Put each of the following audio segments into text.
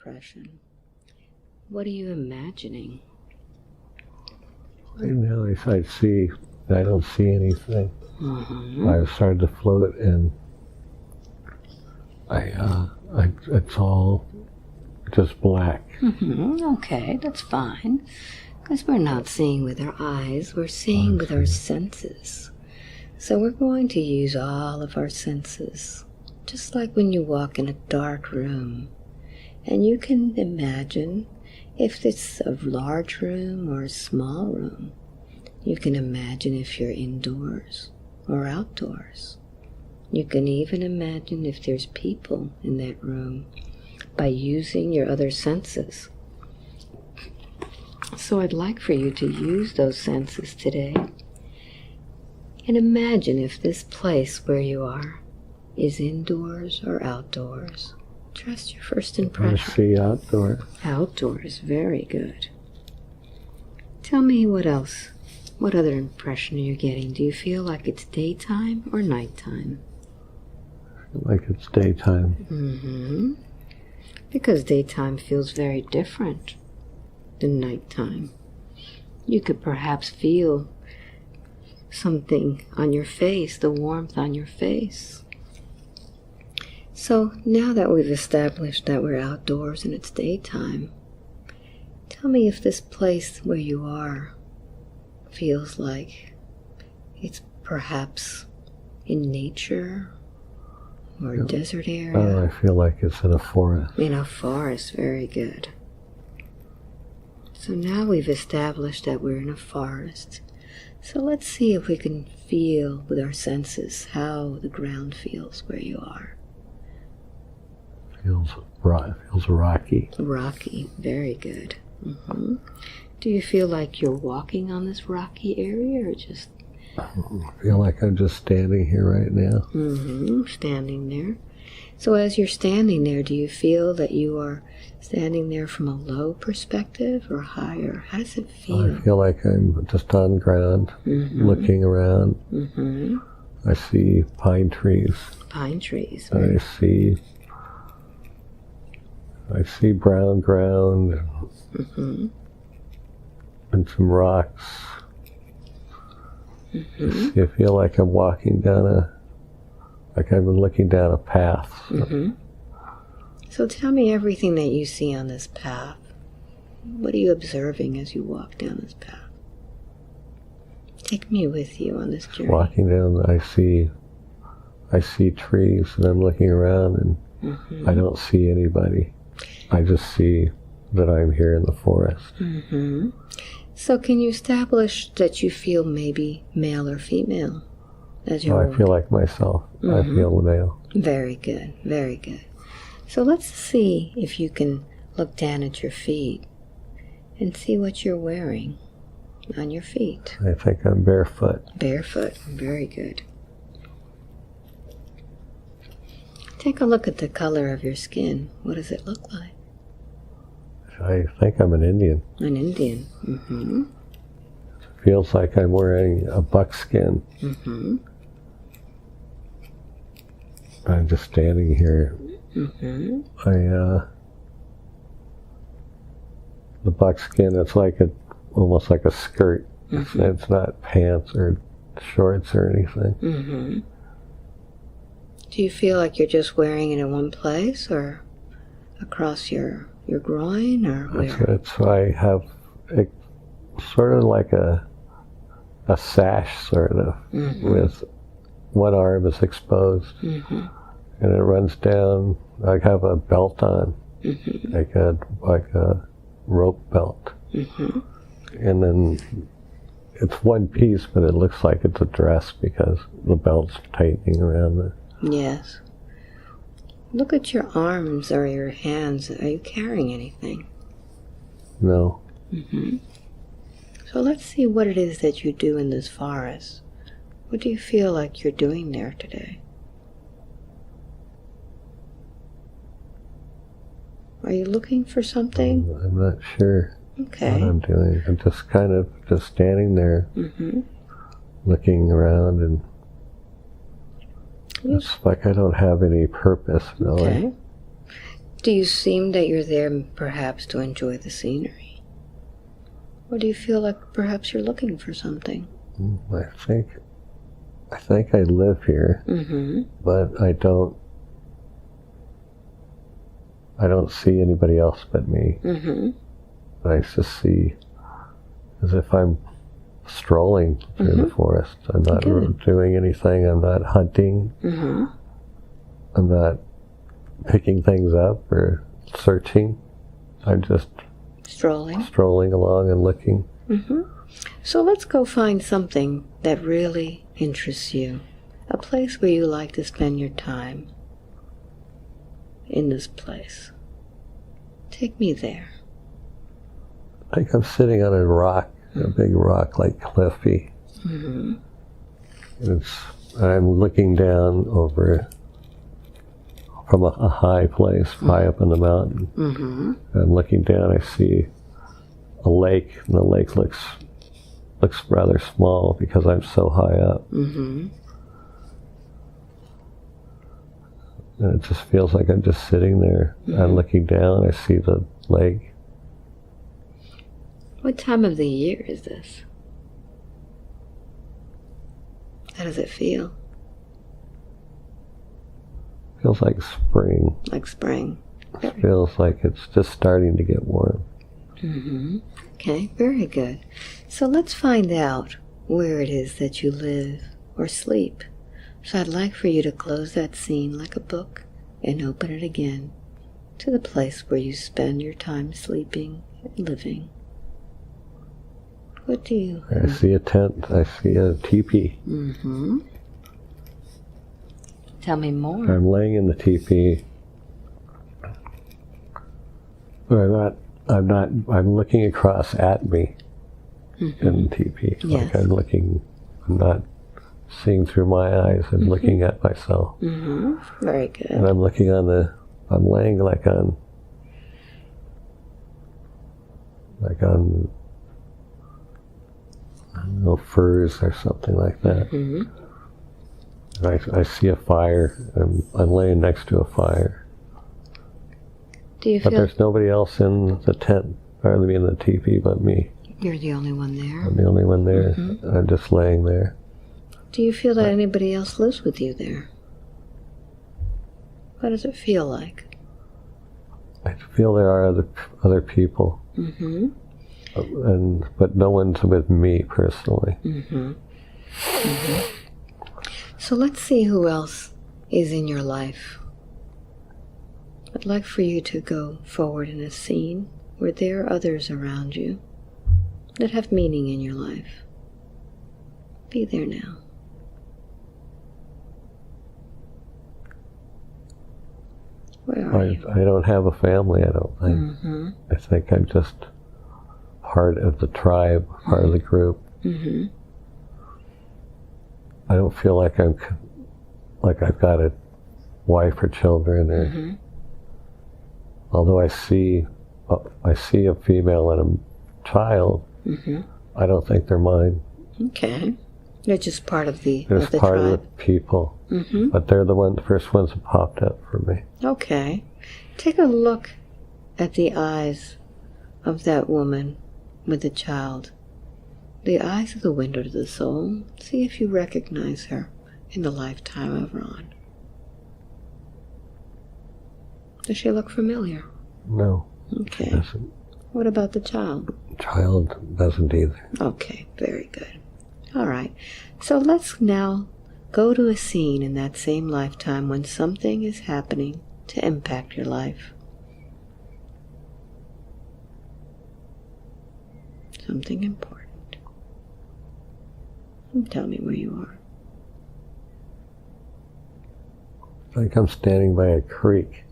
impression. What are you imagining? Right now I don't see anything. I've started to float and it's all just black. Okay, that's fine. Because we're not seeing with our eyes, we're seeing with our senses. So we're going to use all of our senses. Just like when you walk in a dark room. And you can imagine if it's a large room or a small room. You can imagine if you're indoors or outdoors. You can even imagine if there's people in that room by using your other senses. So I'd like for you to use those senses today and imagine if this place where you are is indoors or outdoors. Trust your first impression. I see outdoors. Outdoors, very good. Tell me what else. What other impression are you getting? Do you feel like it's daytime or nighttime? Like it's daytime. Because daytime feels very different than nighttime. You could perhaps feel something on your face, the warmth on your face. So now that we've established that we're outdoors and it's daytime, tell me if this place where you are feels like it's perhaps in nature or a desert area. Oh, I feel like it's in a forest. In a forest, very good. So now we've established that we're in a forest. So let's see if we can feel with our senses how the ground feels where you are. Feels rocky. Rocky, very good. Do you feel like you're walking on this rocky area or just... I feel like I'm just standing here right now. Standing there. So as you're standing there, do you feel that you are standing there from a low perspective or higher? How does it feel? I feel like I'm just on the ground, looking around. I see pine trees. Pine trees. I see brown ground and some rocks. I feel like I'm walking down like I've been looking down a path. So tell me everything that you see on this path. What are you observing as you walk down this path? Take me with you on this journey. Walking down, I see trees, and I'm looking around, and I don't see anybody. I just see that I'm here in the forest. So can you establish that you feel maybe male or female as you're I feel like myself. I feel male. Very good, very good. So let's see if you can look down at your feet and see what you're wearing on your feet. I think I'm barefoot. Barefoot, very good. Take a look at the color of your skin. What does it look like? I think I'm an Indian. An Indian. It feels like I'm wearing a buckskin. I'm just standing here. The buckskin, it's like almost like a skirt. It's not pants or shorts or anything. Do you feel like you're just wearing it in one place or across your groin or where? It's I have it, sort of like a sash sort of with one arm is exposed and it runs down. I have a belt on, like a rope belt, and then it's one piece, but it looks like it's a dress because the belt's tightening around the. Yes. Look at your arms or your hands. Are you carrying anything? No. So let's see what it is that you do in this forest. What do you feel like you're doing there today? Are you looking for something? I'm not sure what I'm doing. I'm just kind of just standing there, looking around, and it's like I don't have any purpose, really. Do you seem that you're there perhaps to enjoy the scenery? Or do you feel like perhaps you're looking for something? I think I live here, but I don't see anybody else but me. I just see as if I'm strolling through the forest. I'm not doing anything. I'm not hunting. I'm not picking things up or searching. I'm just strolling along and looking. So let's go find something that really interests you. A place where you like to spend your time. In this place. Take me there. I think I'm sitting on a rock, a big rock like cliffy. I'm looking down over from a high place, high up in the mountain. I'm looking down, I see a lake, and the lake looks rather small because I'm so high up. And it just feels like I'm just sitting there. I'm looking down, I see the lake. What time of the year is this? How does it feel? Feels like spring. Like spring. It feels like it's just starting to get warm. Okay, very good. So let's find out where it is that you live or sleep. So I'd like for you to close that scene like a book and open it again to the place where you spend your time sleeping and living. What do you... I see a tent. I see a teepee. Tell me more. I'm laying in the teepee. But I'm looking across at me in the teepee. Yes. Like I'm not seeing through my eyes and looking at myself. Very good. And I'm laying like on I don't know, furs or something like that. And I see a fire. I'm laying next to a fire. But there's nobody else in the tent, or in the teepee but me. You're the only one there? I'm the only one there. I'm just laying there. Do you feel that anybody else lives with you there? What does it feel like? I feel there are other people. But no one's with me personally. So let's see who else is in your life. I'd like for you to go forward in a scene where there are others around you that have meaning in your life. Be there now. Where are you? I don't have a family, I don't think. I think I'm just part of the tribe, part of the group. I don't feel like I've got a wife or children, or although I see a female and a child, I don't think they're mine. Okay. They're just part of the They're of the part tribe. of the people. But they're the first ones that popped up for me. Okay. Take a look at the eyes of that woman with the child. The eyes are the window to the soul. See if you recognize her in the lifetime of Ron. Does she look familiar? No. Okay. She doesn't. What about the child? Child doesn't either. Okay, very good. All right. So let's now go to a scene in that same lifetime when something is happening to impact your life. Something important. Tell me where you are. I think I'm standing by a creek.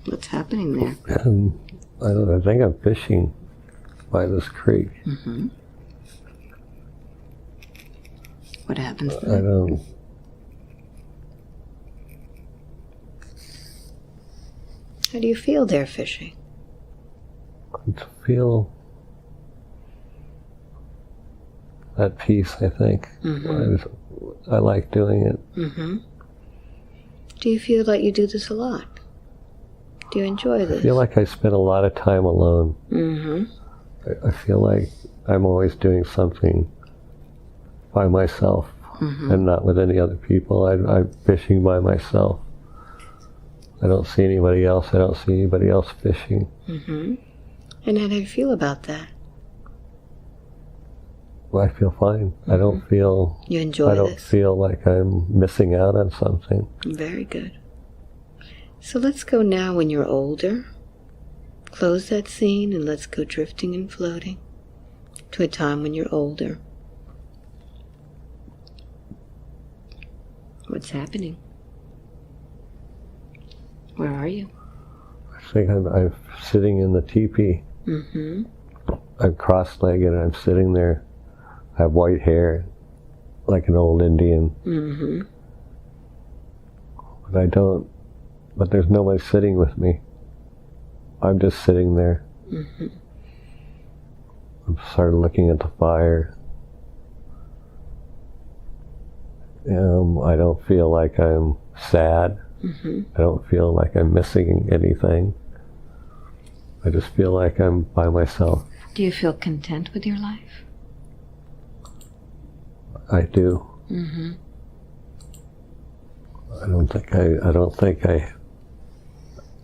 What's happening there? And I think I'm fishing by this creek. What happens I then? don't... How do you feel there fishing? To feel at peace, I think. I like doing it. Do you feel like you do this a lot? Do you enjoy this? I feel like I spend a lot of time alone. I feel like I'm always doing something by myself and not with any other people. I'm fishing by myself. I don't see anybody else. I don't see anybody else fishing. And how do you feel about that? Well, I feel fine. I don't feel... You enjoy this? I don't feel like I'm missing out on something. Very good. So let's go now when you're older. Close that scene and let's go drifting and floating to a time when you're older. What's happening? Where are you? I think I'm sitting in the teepee. I'm cross-legged and I'm sitting there. I have white hair, like an old Indian. But there's nobody sitting with me. I'm just sitting there. I'm sort of looking at the fire. I don't feel like I'm sad. I don't feel like I'm missing anything. I just feel like I'm by myself. Do you feel content with your life? I do.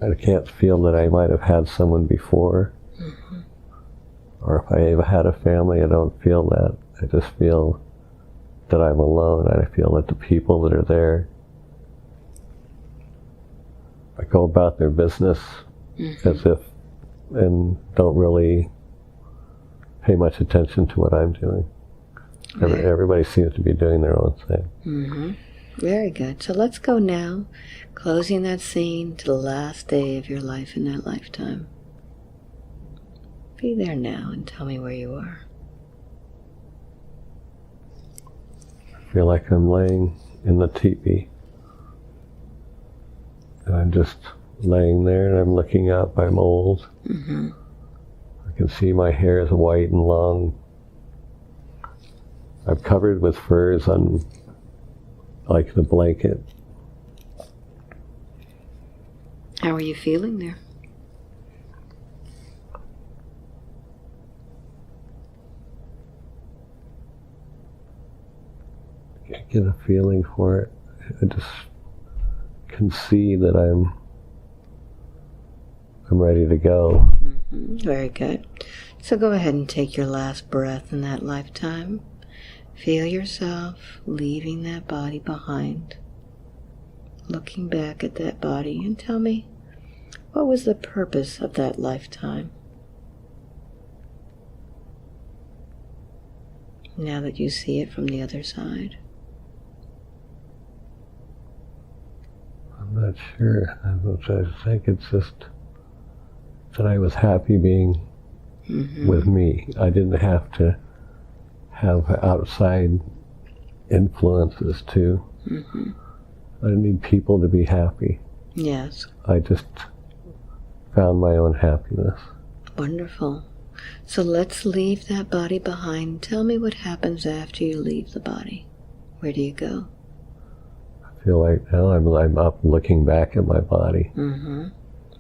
I can't feel that I might have had someone before. Or if I ever had a family, I don't feel that. I just feel that I'm alone. I feel that the people that are there, I go about their business as if, and don't really pay much attention to what I'm doing. Everybody seems to be doing their own thing. Very good. So let's go now, closing that scene to the last day of your life in that lifetime. Be there now and tell me where you are. I feel like I'm laying in the teepee. And I'm just laying there and I'm looking up. I'm old. I can see my hair is white and long. I'm covered with furs on, like the blanket. How are you feeling there? I get a feeling for it. I just can see that I'm ready to go. Very good. So go ahead and take your last breath in that lifetime. Feel yourself leaving that body behind. Looking back at that body and tell me, what was the purpose of that lifetime? Now that you see it from the other side. I'm not sure. I think it's just that I was happy being with me. I didn't have to have outside influences to. I didn't need people to be happy. Yes. I just found my own happiness. Wonderful. So let's leave that body behind. Tell me what happens after you leave the body. Where do you go? I feel like now I'm up looking back at my body.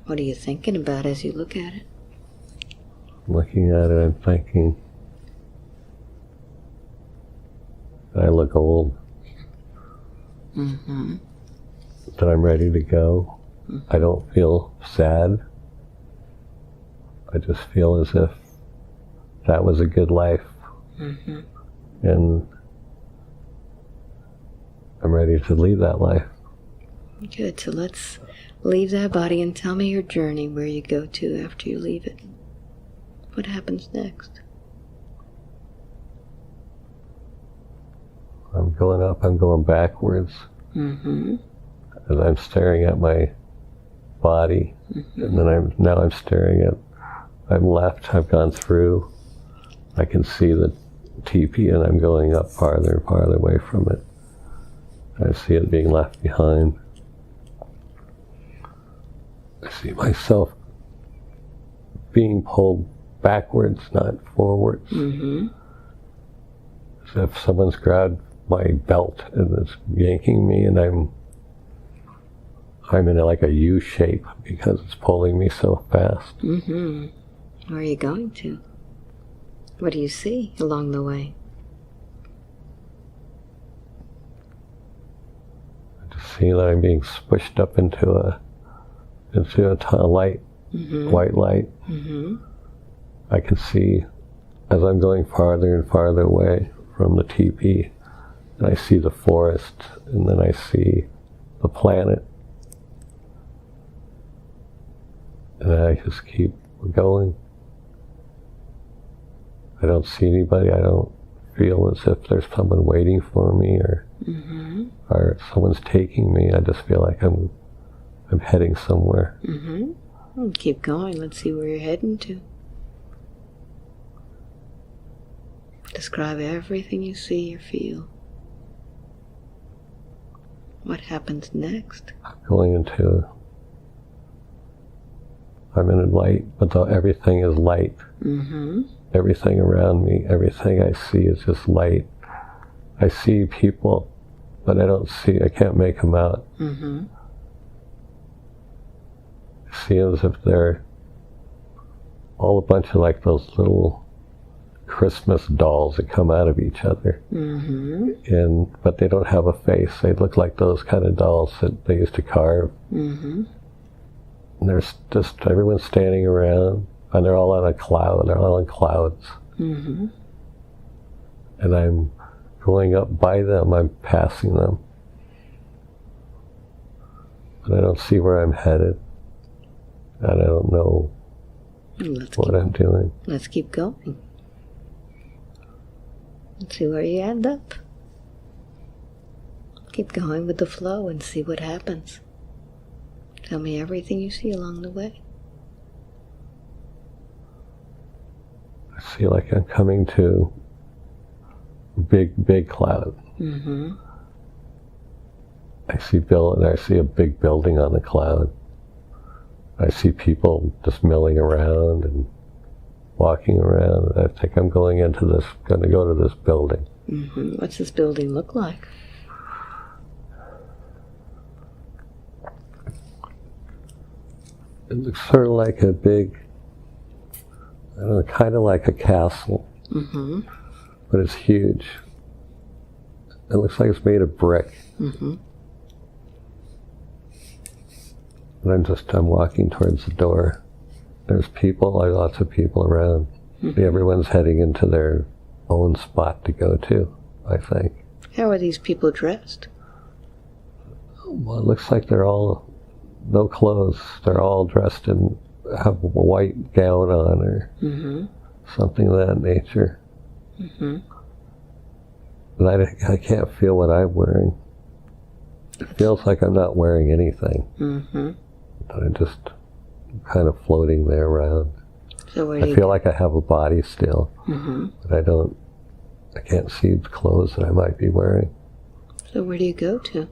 What are you thinking about as you look at it? Looking at it, I'm thinking that I look old. That I'm ready to go. I don't feel sad. I just feel as if that was a good life. And I'm ready to leave that life. Good. So let's leave that body and tell me your journey, where you go to after you leave it. What happens next? I'm going up, I'm going backwards. And I'm staring at my body. And then now I'm staring at, I'm left, I've gone through. I can see the teepee and I'm going up farther and farther away from it. I see it being left behind. I see myself being pulled backwards, not forwards. As if someone's grabbed my belt and is yanking me, and I'm in like a U shape because it's pulling me so fast. Where are you going to? What do you see along the way? I just see that I'm being squished up into a light, white light. I can see as I'm going farther and farther away from the teepee, and I see the forest, and then I see the planet. And I just keep going. I don't see anybody. I don't feel as if there's someone waiting for me or someone's taking me. I just feel like I'm heading somewhere. Keep going. Let's see where you're heading to. Describe everything you see or feel. What happens next? I'm in a light, but everything is light. Everything around me, everything I see is just light. I see people, but I can't make them out. I see them as if they're all a bunch of like those little Christmas dolls that come out of each other. But they don't have a face. They look like those kind of dolls that they used to carve. And there's just everyone's standing around, and they're all on a cloud. They're all in clouds. And I'm going up by them. I'm passing them. But I don't see where I'm headed. And I don't know what I'm doing. Let's keep going. Let's see where you end up. Keep going with the flow and see what happens. Tell me everything you see along the way. I feel like I'm coming to a big cloud. I see a big building on the cloud. I see people just milling around and walking around. I think I'm going to go to this building. What's this building look like? It looks sort of like a big, I don't know, kind of like a castle, but it's huge. It looks like it's made of brick. And I'm walking towards the door. There's lots of people around. Everyone's heading into their own spot to go to, I think. How are these people dressed? Well, it looks like they're all no clothes. They're all dressed in, have a white gown on or something of that nature. And I can't feel what I'm wearing. It feels like I'm not wearing anything. But I'm just kind of floating there around. So I feel like I have a body still, but I can't see the clothes that I might be wearing. So where do you go to?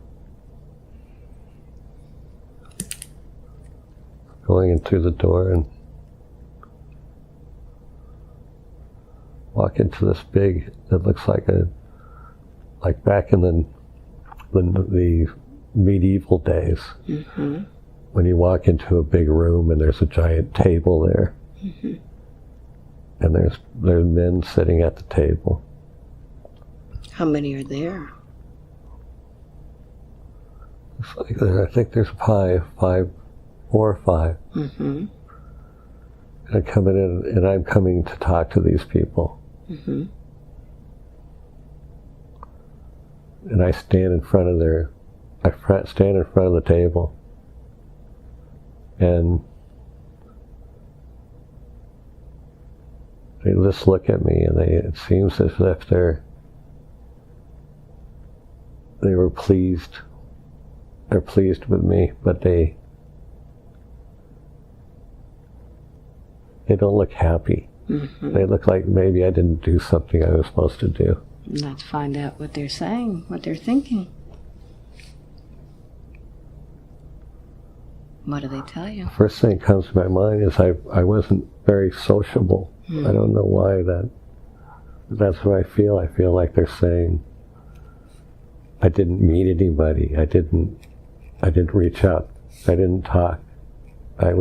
Going in through the door and walk into this big, it looks like back in the medieval days, when you walk into a big room and there's a giant table there, and there's men sitting at the table. How many are there? It's like I think there's 4 or 5. And I'm coming in, and I'm coming to talk to these people. And I stand in front of the table, and they just look at me, and it seems as if they were pleased. They're pleased with me, but they don't look happy. They look like maybe I didn't do something I was supposed to do. Let's find out what they're saying, what they're thinking. What do they tell you? First thing that comes to my mind is I wasn't very sociable. I don't know why that's what I feel. I feel like they're saying I didn't meet anybody. I didn't reach out I didn't talk. I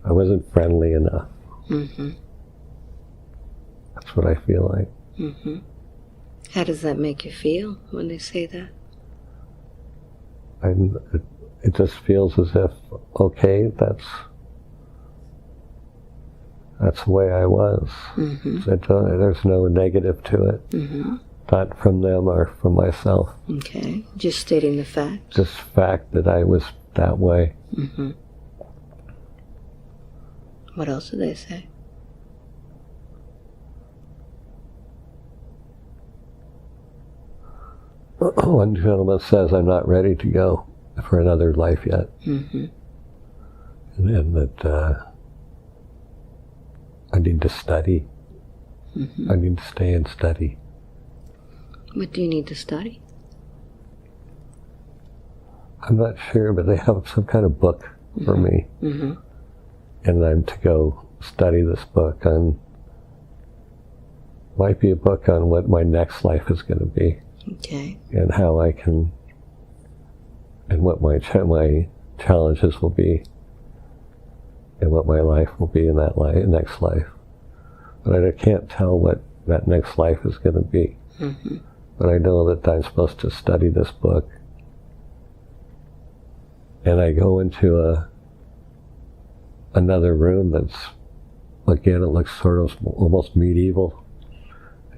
wasn't friendly enough. Mm-hmm. That's what I feel like. Mm-hmm. How does that make you feel when they say that? It just feels as if, okay, that's the way I was. Mm-hmm. There's no negative to it. Mm-hmm. Not from them or from myself. Okay. Just stating the fact. Just fact that I was that way. Mm-hmm. What else do they say? One gentleman says, I'm not ready to go for another life yet. Mm-hmm. And that I need to study. Mm-hmm. I need to stay and study. What do you need to study? I'm not sure, but they have some kind of book for me. Mm-hmm. And I'm to go study this book on, might be a book on what my next life is going to be. Okay. And how I can, and what my challenges will be, and what my life will be in that next life. But I can't tell what that next life is going to be. Mm-hmm. But I know that I'm supposed to study this book. And I go into another room that's, again, it looks sort of almost medieval.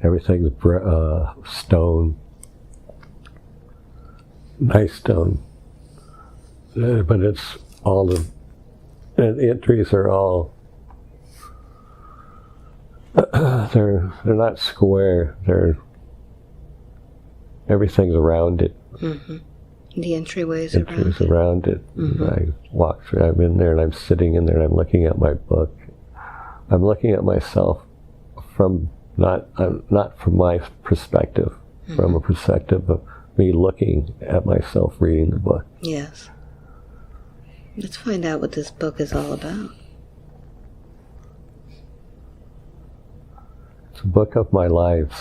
Everything's stone. Nice stone. But it's all and the entries are all, they're not square, everything's around it. Mm-hmm. The entryways around it. Mm-hmm. I walk through, I'm in there and I'm sitting in there and I'm looking at my book. I'm looking at myself from, not from my perspective, mm-hmm. from a perspective of me looking at myself reading the book. Yes. Let's find out what this book is all about. It's a book of my lives.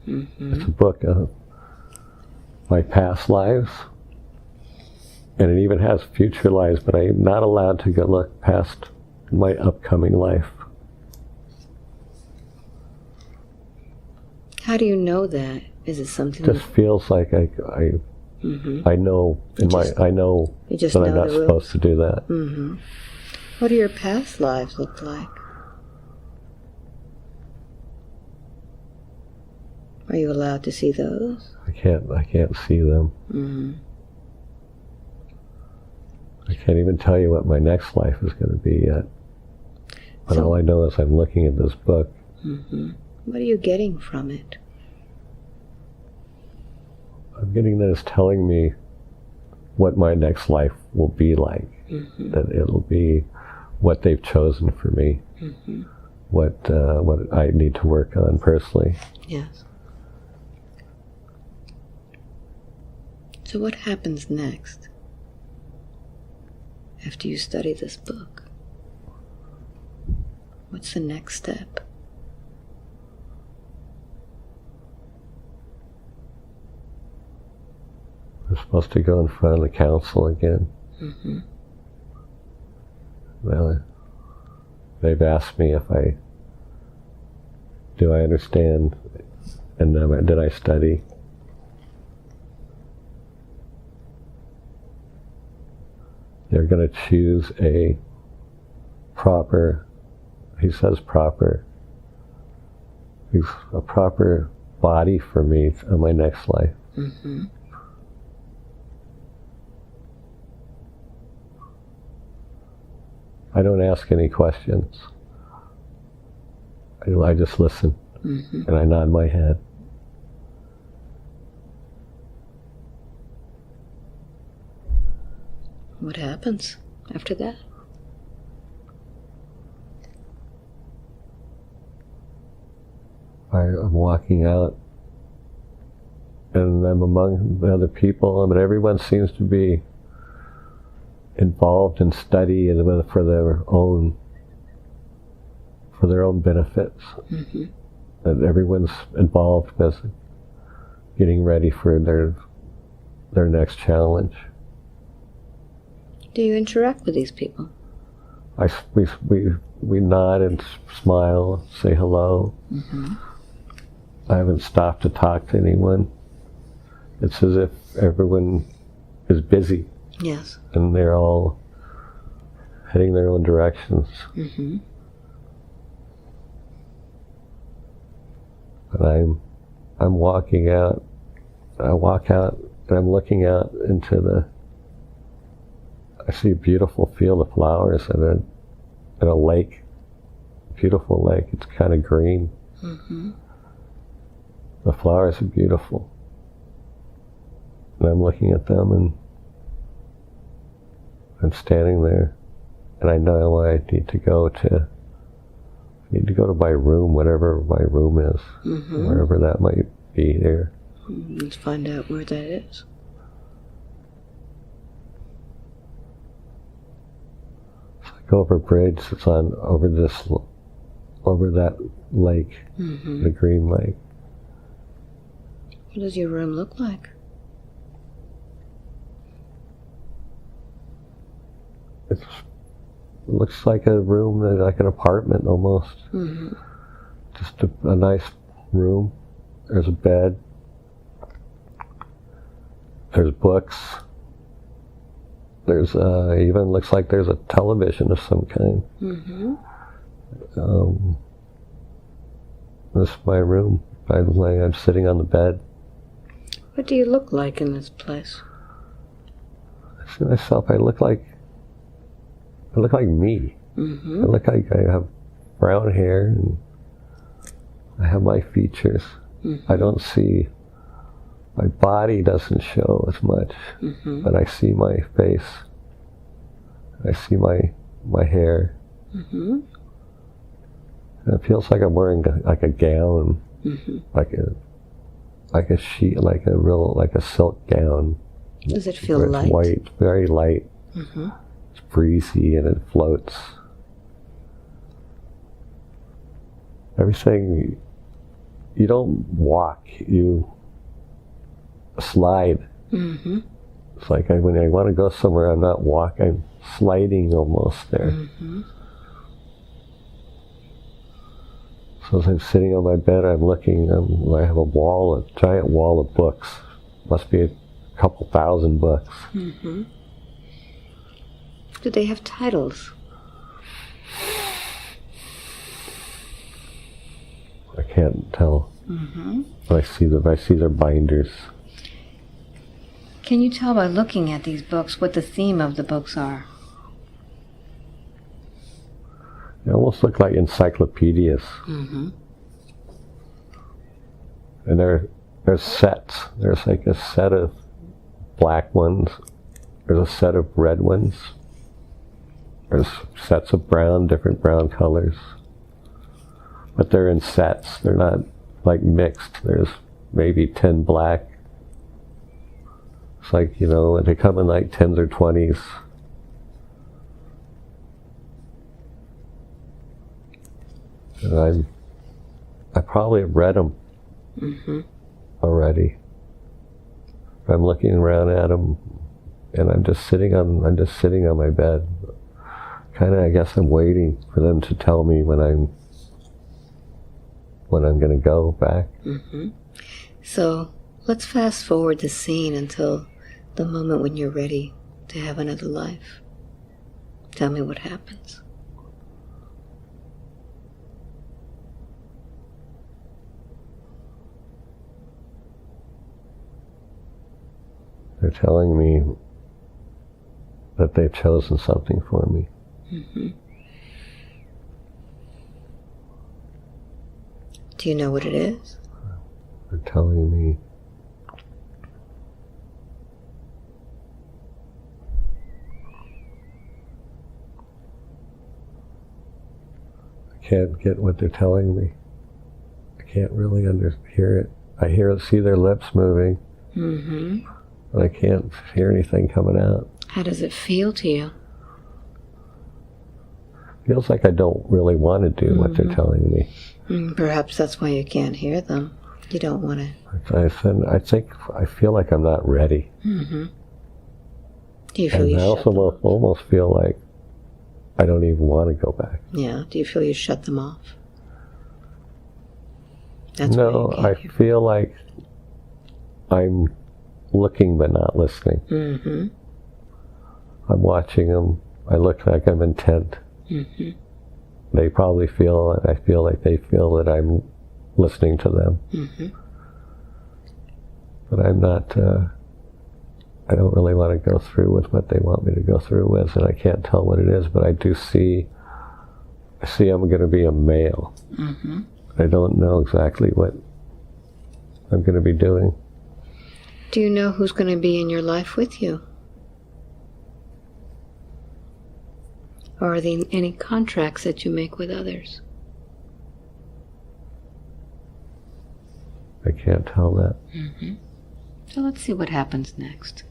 Mm-hmm. It's a book of my past lives. And it even has future lives, but I am not allowed to go look past my upcoming life. How do you know that? Is it something? It just feels like mm-hmm. I know I know that I'm not supposed to do that. Mm-hmm. What do your past lives look like? Are you allowed to see those? I can't see them. Mm-hmm. I can't even tell you what my next life is going to be yet. But all I know is I'm looking at this book. Mm-hmm. What are you getting from it? I'm getting that it's telling me what my next life will be like. Mm-hmm. That it'll be what they've chosen for me. Mm-hmm. What I need to work on personally. Yes. So what happens next? After you study this book, what's the next step? I'm supposed to go in front of the council again. Mm-hmm. Well, they've asked me if do I understand, and did I study? They're going to choose a proper, he says proper, a proper body for me in my next life. Mm-hmm. I don't ask any questions. I just listen, mm-hmm. and I nod my head. What happens after that? I'm walking out, and I'm among the other people, but everyone seems to be involved in study and for their own benefits. Mm-hmm. And everyone's involved with getting ready for their next challenge. Do you interact with these people? We nod and smile, say hello. I haven't stopped to talk to anyone. It's as if everyone is busy. Yes. And they're all heading their own directions. But I'm walking out. I walk out and I'm looking out into I see a beautiful field of flowers and a lake. Beautiful lake. It's kind of green. The flowers are beautiful. And I'm looking at them and I'm standing there and I know I need to go to my room, whatever my room is, wherever that might be there. Let's find out where that is. So I go over a bridge that's over that lake, the green lake. What does your room look like? It looks like a room, like an apartment almost. Just a nice room. There's a bed. There's books. There's even looks like there's a television of some kind. This is my room. I'm sitting on the bed. What do you look like in this place? I see myself. I look like me. I look like I have brown hair and I have my features. I don't see, my body doesn't show as much, but I see my face. I see my hair. And it feels like I'm wearing like a gown, like a sheet, like a silk gown. Does it feel light? White, very light. It's breezy and it floats. Everything, you don't walk, you slide. It's like when I want to go somewhere, I'm not walking, I'm sliding almost there. So as I'm sitting on my bed, I'm looking, I have a giant wall of books. Must be a couple thousand books. Do they have titles? I can't tell. But I see their binders. Can you tell by looking at these books what the theme of the books are? They almost look like encyclopedias. And there's sets. There's like a set of black ones. There's a set of red ones. There's sets of different brown colors. But they're in sets. They're not like mixed. There's maybe 10 black. It's like, they come in like 10s or 20s. And I probably have read them already. I'm looking around at them, and I'm just sitting on my bed. Kind of, I guess I'm waiting for them to tell me when I'm going to go back. So let's fast forward the scene until the moment when you're ready to have another life. Tell me what happens. They're telling me that they've chosen something for me. Do you know what it is? They're telling me I can't get what they're telling me. I can't really hear it. I see their lips moving. But I can't hear anything coming out. How does it feel to you? Feels like I don't really want to do what they're telling me. Perhaps that's why you can't hear them. You don't want to. I feel like I'm not ready. Do you feel and you I shut them off? almost feel like I don't even want to go back. Yeah. Do you feel you shut them off? No, I feel like I'm looking but not listening. Mm-hmm. I'm watching them. I look like I'm intent. Mm-hmm. They probably feel, and I feel like they feel that I'm listening to them. Mm-hmm. But I'm not, I don't really want to go through with what they want me to go through with, and I can't tell what it is, but I do see, I'm going to be a male. Mm-hmm. I don't know exactly what I'm going to be doing. Do you know who's going to be in your life with you? Or are there any contracts that you make with others? I can't tell that. Mm-hmm. So let's see what happens next.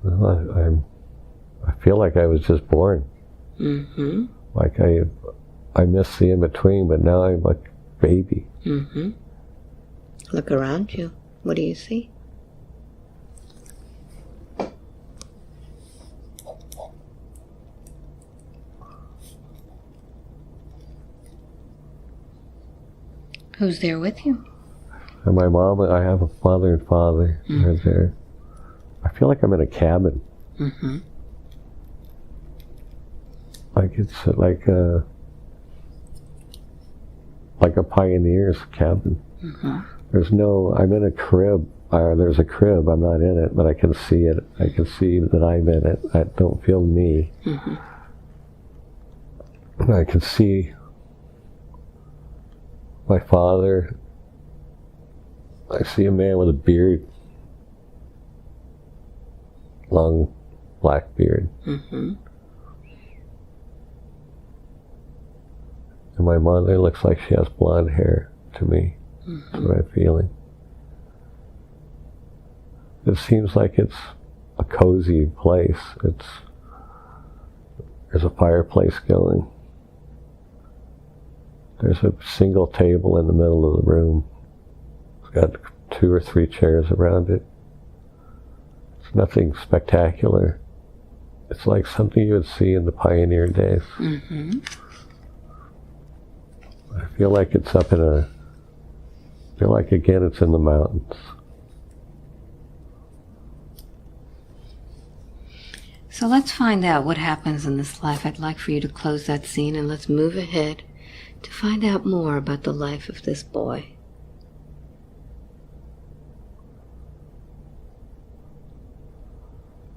Well, I feel like I was just born. Mm-hmm. Like I missed the in-between, but now I'm like a baby. Mm-hmm. Look around you. What do you see? Who's there with you? And my mom, I have a mother and father. Mm-hmm. They're there. I feel like I'm in a cabin. Mm-hmm. Like it's like a pioneer's cabin. Mm-hmm. I'm in a crib. There's a crib. I'm not in it, but I can see it. I can see that I'm in it. I don't feel me. Mm-hmm. I can see my father. I see a man with a beard. Long black beard. Mm-hmm. And my mother looks like she has blonde hair to me. Mm-hmm. That's what I'm feeling. It seems like it's a cozy place. There's a fireplace going. There's a single table in the middle of the room. It's got 2 or 3 chairs around it. It's nothing spectacular. It's like something you would see in the pioneer days. Mm-hmm. I feel like it's up in I feel like again it's in the mountains. So let's find out what happens in this life. I'd like for you to close that scene and let's move ahead to find out more about the life of this boy.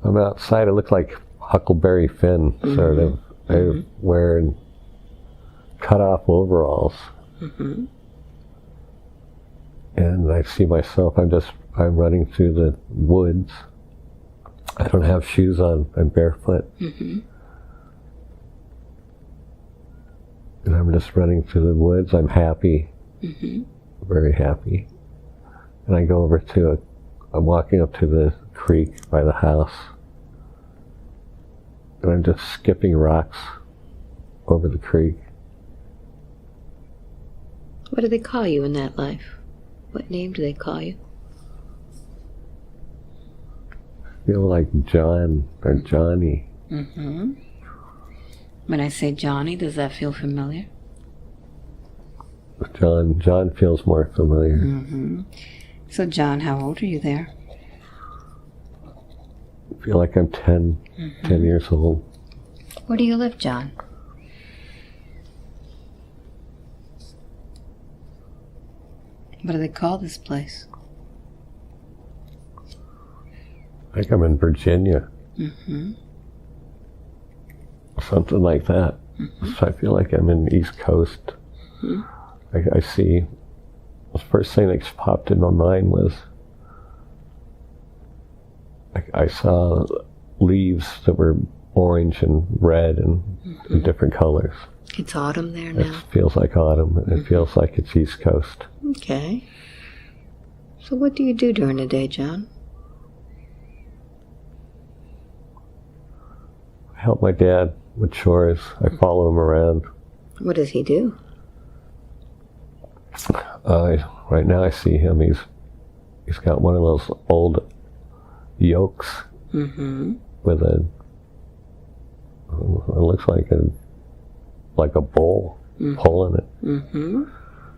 I'm outside. It looks like Huckleberry Finn, sort of. I'm wearing cut-off overalls. Mm-hmm. And I see myself, I'm running through the woods. I don't have shoes on. I'm barefoot. Mm-hmm. And I'm just running through the woods. I'm happy. Mm-hmm. Very happy. And I go over I'm walking up to the creek by the house. And I'm just skipping rocks over the creek. What do they call you in that life? What name do they call you? I feel like John or Johnny. Mm-hmm. When I say Johnny, does that feel familiar? John feels more familiar. Mm-hmm. So John, how old are you there? I feel like I'm 10 years old. Where do you live, John? What do they call this place? I think I'm in Virginia. Mm-hmm. Something like that. Mm-hmm. So I feel like I'm in the East Coast. Mm-hmm. I see, the first thing that popped in my mind was, I saw leaves that were orange and red and different colors. It's autumn there now. It feels like autumn, and it feels like it's East Coast. Okay. So what do you do during the day, John? I help my dad with chores. I follow him around. What does he do? Right now I see him, he's he's got one of those old yokes with a, it looks like a bull pulling it.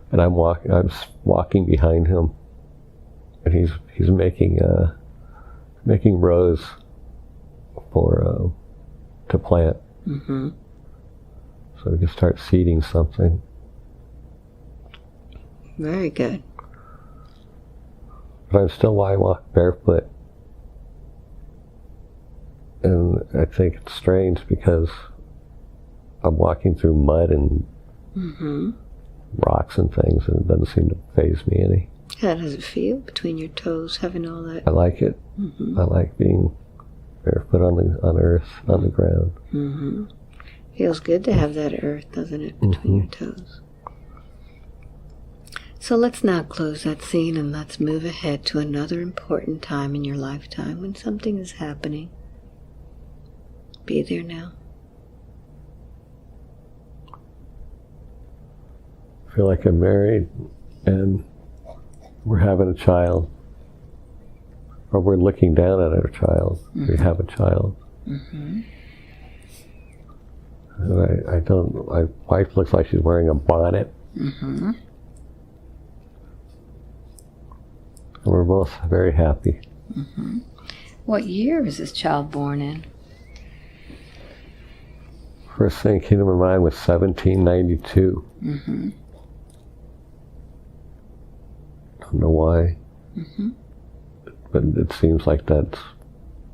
And I'm walking behind him, and he's making rows for to plant, so we can start seeding something. Very good. But I'm still why I walk barefoot, and I think it's strange because I'm walking through mud and rocks and things, and it doesn't seem to faze me any. How does it feel between your toes, having all that? I like it. I like being barefoot on earth, on the ground. Feels good to have that earth, doesn't it, between your toes? So let's now close that scene and let's move ahead to another important time in your lifetime when something is happening. Be there now. I feel like I'm married and we're having a child, or we're looking down at our child. We have a child. And my wife looks like she's wearing a bonnet. And we're both very happy. What year is this child born in? First thing came to my mind was 1792. I don't know why, but it seems like that's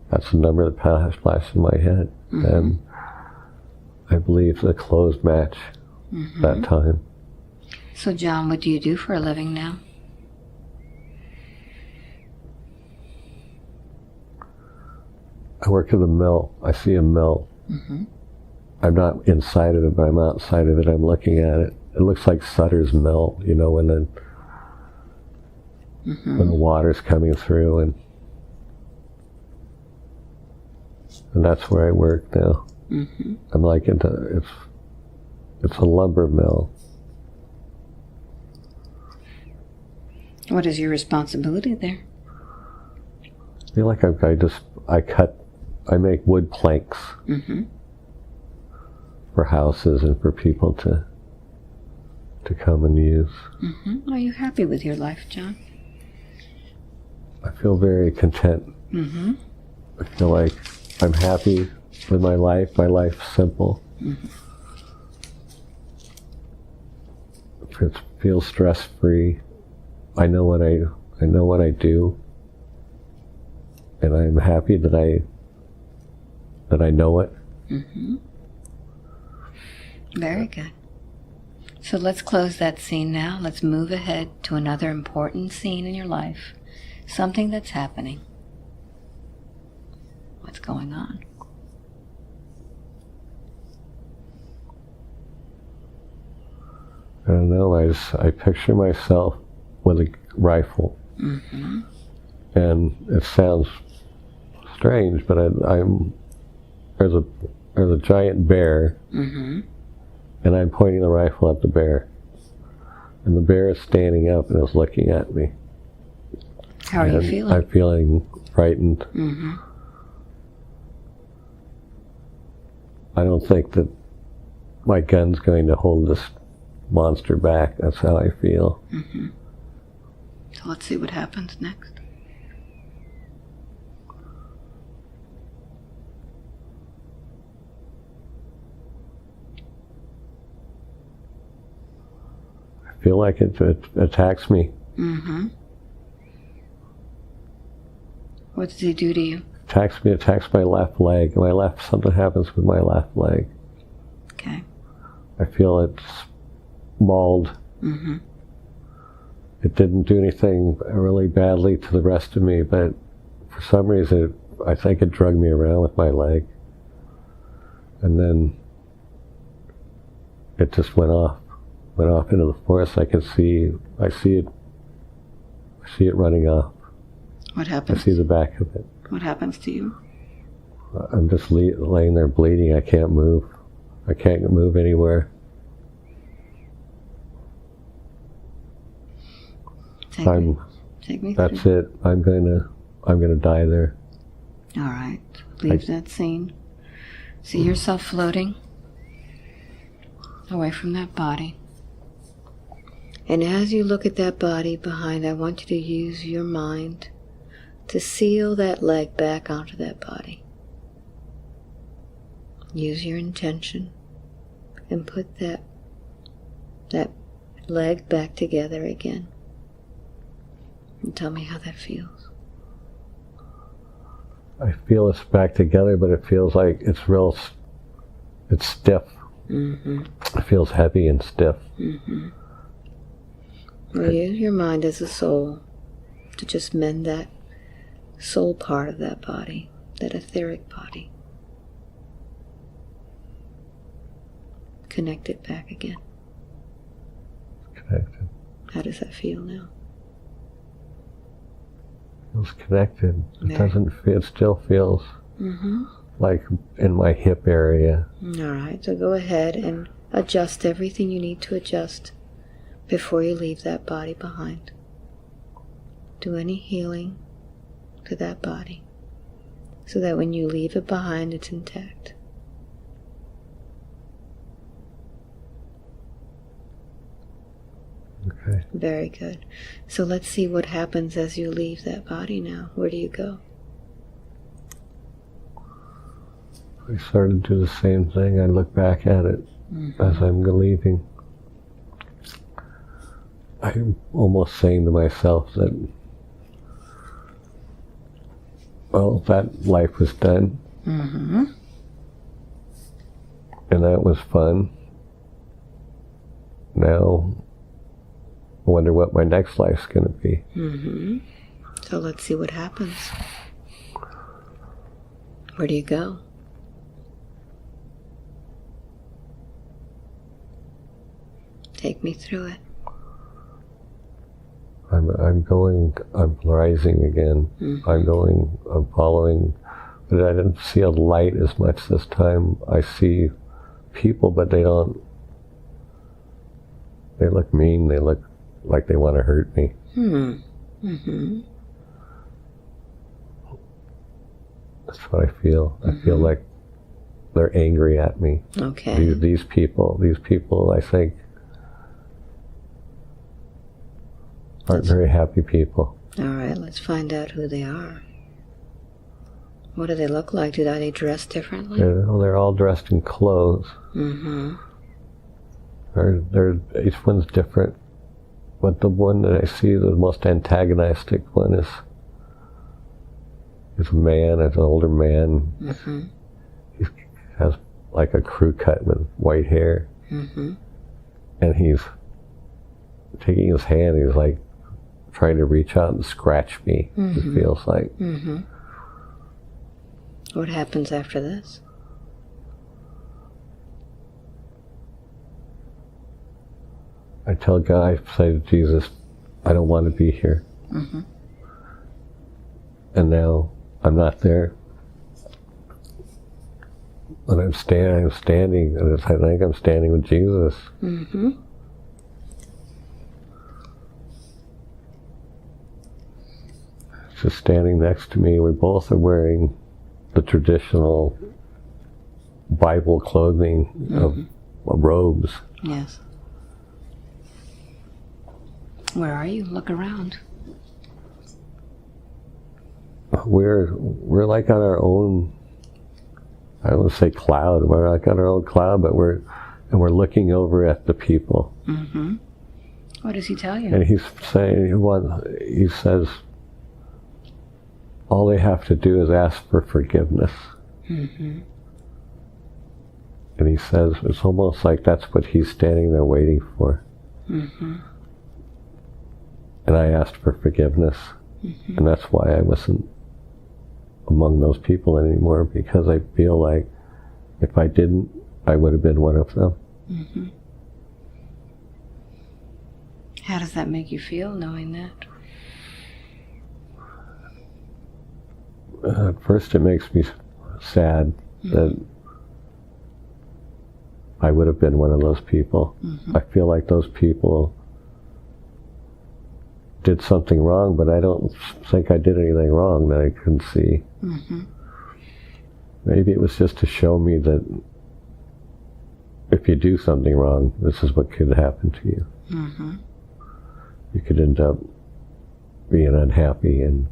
the number that flashed in my head, and I believe the closed match that time. So John, what do you do for a living now? I work at a mill. I see a mill. I'm not inside of it, but I'm outside of it. I'm looking at it. It looks like Sutter's Mill, you know, when the water's coming through, and that's where I work now. I'm like it's a lumber mill. What is your responsibility there? I feel like I make wood planks for houses and for people to come and use. Are you happy with your life, John? I feel very content. I feel like I'm happy with my life. My life's simple. It feels stress-free. I know what I do, and I'm happy that I know it. Very good. So let's close that scene now. Let's move ahead to another important scene in your life. Something that's happening. What's going on? I don't know. I picture myself with a rifle, and it sounds strange, but there's a giant bear, and I'm pointing the rifle at the bear, and the bear is standing up and is looking at me. How are you feeling? I'm feeling frightened. I don't think that my gun's going to hold this monster back. That's how I feel. So let's see what happens next. I feel like it attacks me. What does he do to you? Attacks my left leg. Something happens with my left leg. Okay. I feel it's mauled. It didn't do anything really badly to the rest of me, but for some reason, I think it dragged me around with my leg. And then it just went off into the forest. I see it running off. What happens? I see the back of it. What happens to you? I'm just laying there bleeding. I can't move. I can't move anywhere. I'm Take me That's through. it. I'm gonna die there. All right. Leave that scene. See yourself floating away from that body. And as you look at that body behind, I want you to use your mind to seal that leg back onto that body. Use your intention and put that leg back together again. And tell me how that feels. I feel it's back together, but it feels like it's stiff. Mm-hmm. It feels heavy and stiff. Mm-hmm. Well, use your mind as a soul to just mend that soul part of that body, that etheric body. Connect it back again. Connected. How does that feel now? Feels connected. There. It doesn't feel, it still feels like in my hip area. All right, so go ahead and adjust everything you need to adjust before you leave that body behind. Do any healing to that body so that when you leave it behind, it's intact. Okay. Very good. So let's see what happens as you leave that body now. Where do you go? I started to do the same thing. I look back at it as I'm leaving. I'm almost saying to myself that, well, that life was done. Mm-hmm. And that was fun. Now, I wonder what my next life's going to be. Mm-hmm. So let's see what happens. Where do you go? Take me through it. I'm rising again. I'm following, but I didn't see a light as much this time. I see people, but they look mean, they look like they want to hurt me. Mm-hmm. That's what I feel. I feel like they're angry at me. Okay. These people, I think, aren't very happy people. All right, let's find out who they are. What do they look like? Are they dressed differently? They're all dressed in clothes. Mm-hmm. Each one's different. But the one that I see, the most antagonistic one is a man, it's an older man. Mm-hmm. He has like a crew cut with white hair. Mm-hmm. And he's taking his hand, he's like trying to reach out and scratch me, it feels like. Mm-hmm. What happens after this? I tell God, I say to Jesus, I don't want to be here. Mm-hmm. And now I'm not there. And I'm standing, and I think I'm standing with Jesus. Mm-hmm. Just standing next to me. We both are wearing the traditional Bible clothing of robes. Yes. Where are you? Look around. We're like on our own, I don't want to say cloud, we're like on our own cloud, but we're looking over at the people. Mm-hmm. What does he tell you? And he's saying, he says, all they have to do is ask for forgiveness. Mm-hmm. And he says, it's almost like that's what he's standing there waiting for. Mm-hmm. And I asked for forgiveness. Mm-hmm. And that's why I wasn't among those people anymore, because I feel like if I didn't, I would have been one of them. Mm-hmm. How does that make you feel, knowing that? At first it makes me sad that I would have been one of those people. I feel like those people did something wrong, but I don't think I did anything wrong that I couldn't see. Maybe it was just to show me that if you do something wrong, this is what could happen to you. You could end up being unhappy and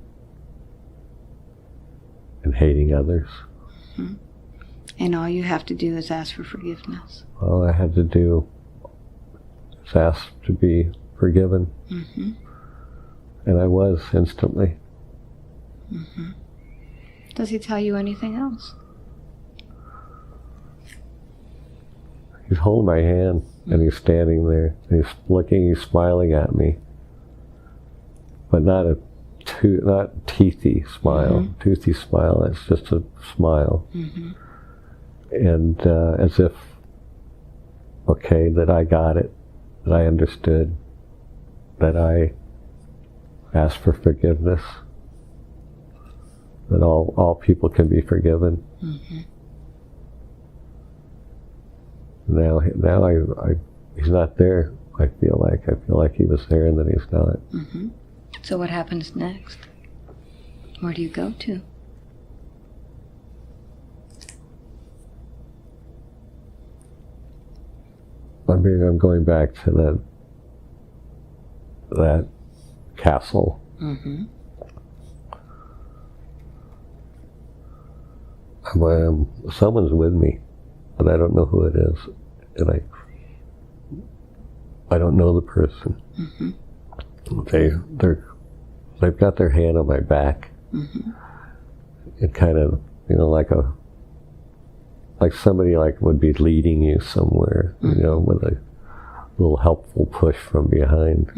hating others. And all you have to do is ask for forgiveness. All I had to do is ask to be forgiven. And I was instantly. Does he tell you anything else? He's holding my hand, and he's standing there. And he's looking, he's smiling at me. But not teethy smile. Toothy smile, it's just a smile. And as if, okay, that I got it, that I understood, that I asked for forgiveness, that all people can be forgiven. Now he's not there. I feel like he was there and then he's not. So what happens next? Where do you go to? I'm going back to that castle. Someone's with me, but I don't know who it is, and I don't know the person. They've got their hand on my back. It kind of, like somebody would be leading you somewhere, with a little helpful push from behind.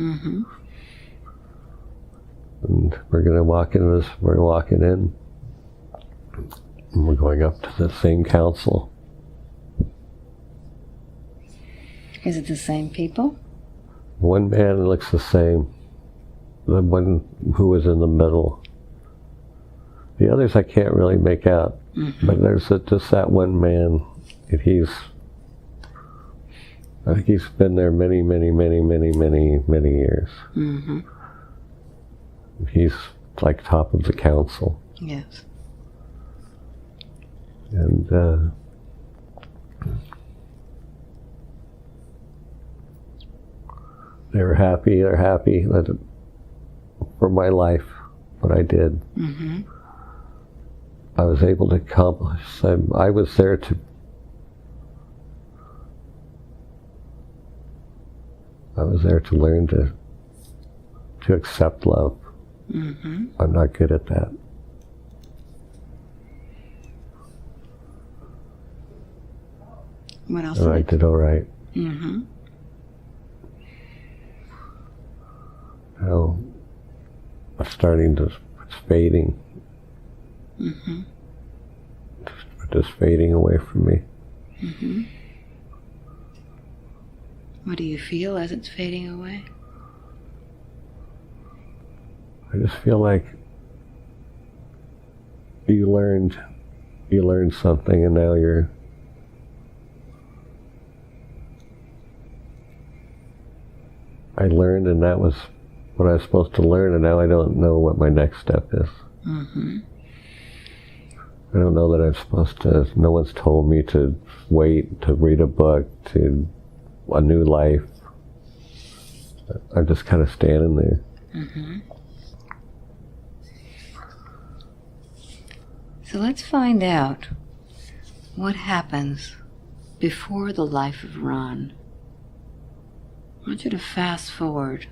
And we're walking in, and we're going up to the same council. Is it the same people? One man looks the same. The one who was in the middle. The others I can't really make out. But there's just that one man. And I think he's been there many, many, many, many, many, many years. He's like top of the council. Yes. And they're happy that for my life, what I did. I was able to accomplish. I was there to learn to accept love. I'm not good at that. What else? And I did all right. Now, it's fading. Just fading away from me. What do you feel as it's fading away? I just feel like you learned something, and now I learned, and that was what I was supposed to learn, and now I don't know what my next step is. I don't know that I'm supposed to. No one's told me to wait, to read a book, to a new life. I'm just kind of standing there. So let's find out what happens before the life of Ron. I want you to fast forward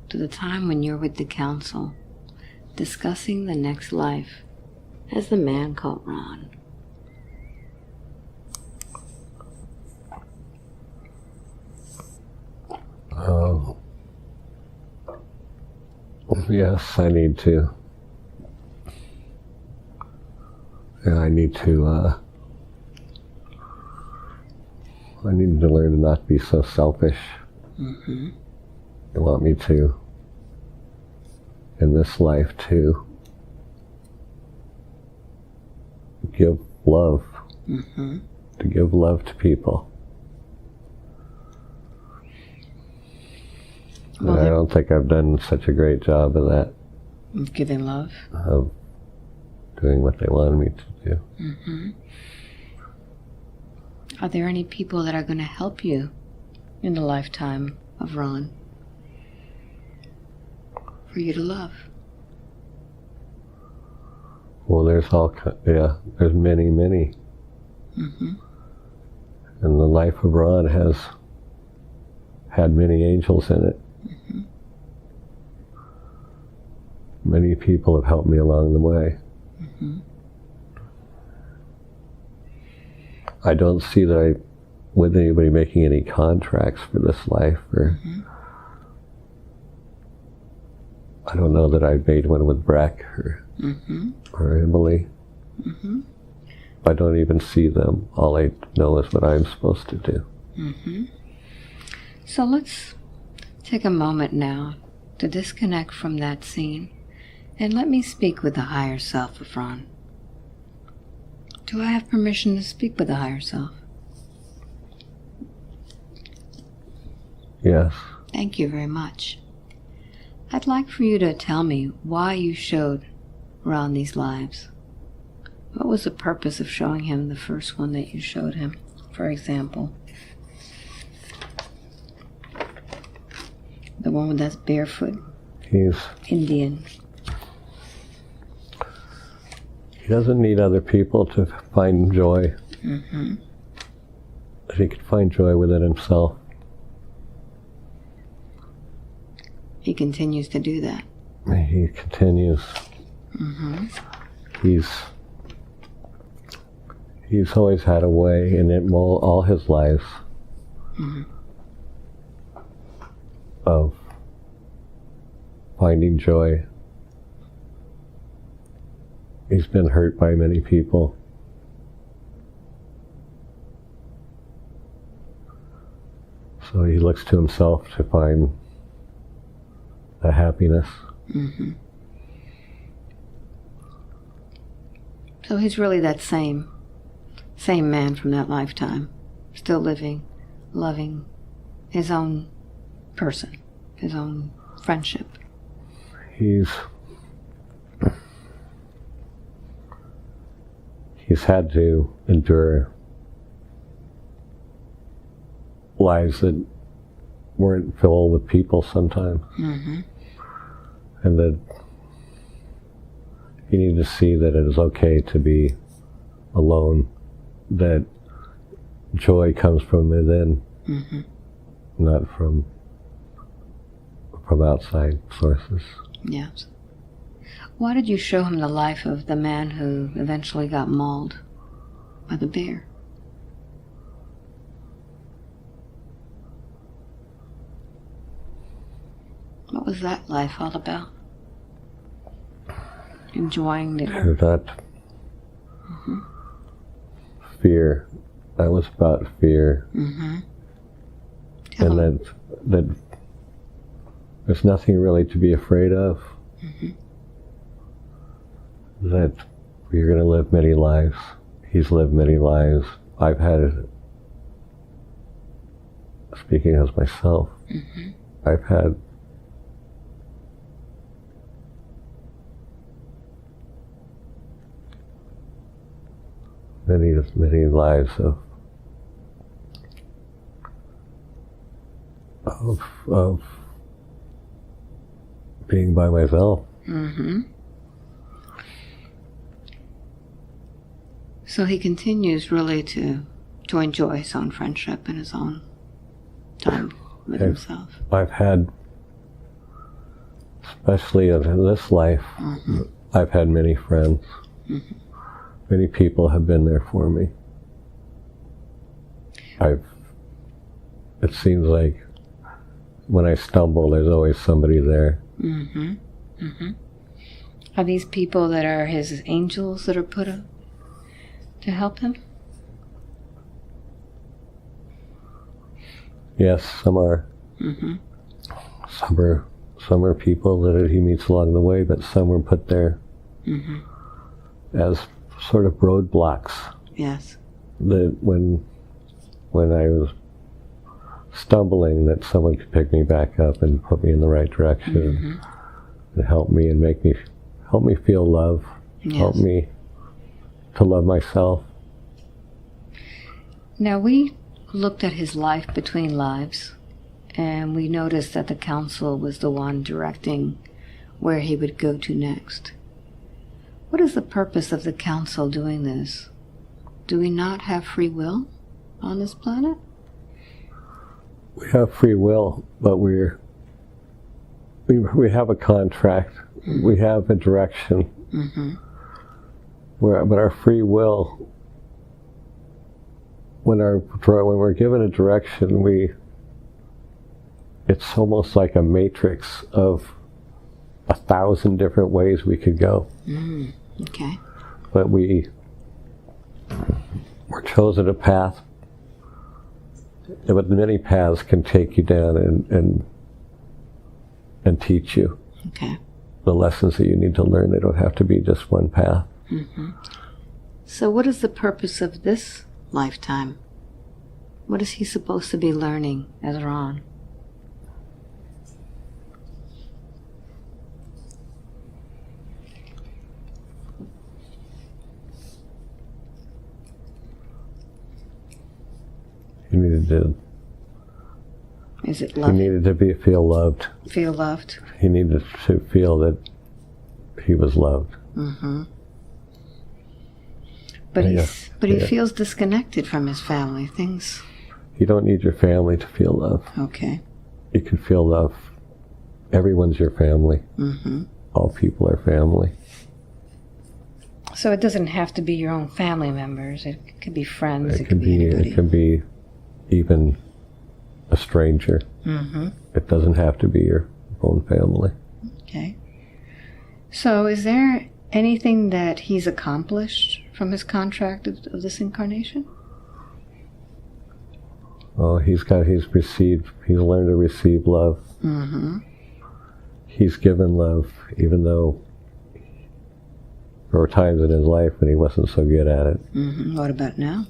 to the time when you're with the council, discussing the next life as the man called Ron. Yes, I need to. I need to learn to not be so selfish. They want me to, in this life, to give love, to give love to people. Well, I don't think I've done such a great job of that. Giving love? Of doing what they wanted me to do. Mm-hmm. Are there any people that are going to help you in the lifetime of Ron for you to love? Well, there's there's many. Mm-hmm. And the life of Ron has had many angels in it. Mm-hmm. Many people have helped me along the way. Mm-hmm. I don't see that with anybody making any contracts for this life, or mm-hmm. I don't know that I made one with Breck mm-hmm. or Emily. Mm-hmm. I don't even see them. All I know is what I'm supposed to do. Mm-hmm. So let's take a moment now to disconnect from that scene and let me speak with the higher self of Ron. Do I have permission to speak with the higher self? Yes. Thank you very much. I'd like for you to tell me why you showed Ron these lives. What was the purpose of showing him the first one that you showed him, for example? The one with that barefoot He's Indian. He doesn't need other people to find joy. Mm-hmm. He can find joy within himself. He continues to do that. He continues. Mm-hmm. He's always had a way in it all his life Mm-hmm. of finding joy. He's been hurt by many people. So he looks to himself to find the happiness. Mm-hmm. So he's really that same man from that lifetime, still living, loving his own person, his own friendship. He's had to endure lives that weren't filled with people sometimes. Mm-hmm. And that you need to see that it is okay to be alone, that joy comes from within, Mm-hmm. not from outside sources. Yes. Why did you show him the life of the man who eventually got mauled by the bear? What was that life all about? Enjoying the... That Mm-hmm. fear, that was about fear. Mm-hmm. And that there's nothing really to be afraid of. Mm-hmm. That you're going to live many lives. He's lived many lives. I've had, speaking as myself, Mm-hmm. I've had many lives of being by myself. Mm-hmm. So he continues really to enjoy his own friendship and his own time with himself. I've had, especially in this life, Mm-hmm. I've had many friends. Mm-hmm. Many people have been there for me. It seems like when I stumble, there's always somebody there. Mm-hmm. Mm-hmm. Are these people that are his angels that are put up to help him? Yes, some are. Mm-hmm. Some are people that he meets along the way, but some were put there Mm-hmm. as sort of roadblocks. Yes. That when I was stumbling, that someone could pick me back up and put me in the right direction, and help me and help me feel love, help me to love myself. Now, we looked at his life between lives, and we noticed that the council was the one directing where he would go to next. What is the purpose of the council doing this? Do we not have free will on this planet? We have free will, but we have a contract. We have a direction. But our free will, when we're given a direction, it's almost like a matrix of 1,000 different ways we could go. Okay. But we're chosen a path, but many paths can take you down and teach you the lessons that you need to learn. They don't have to be just one path. So what is the purpose of this lifetime? What is he supposed to be learning as Ron? He needed to. Is it love? He needed to feel loved. Feel loved. He needed to feel that he was loved. But he feels disconnected from his family. Things. You don't need your family to feel love. Okay. You can feel love. Everyone's your family. All people are family. So it doesn't have to be your own family members. It could be friends. It could be anybody. It could be even a stranger. It doesn't have to be your own family. Okay. So is there anything that he's accomplished from his contract of this incarnation? Oh, he's learned to receive love. He's given love, even though there were times in his life when he wasn't so good at it. What about now?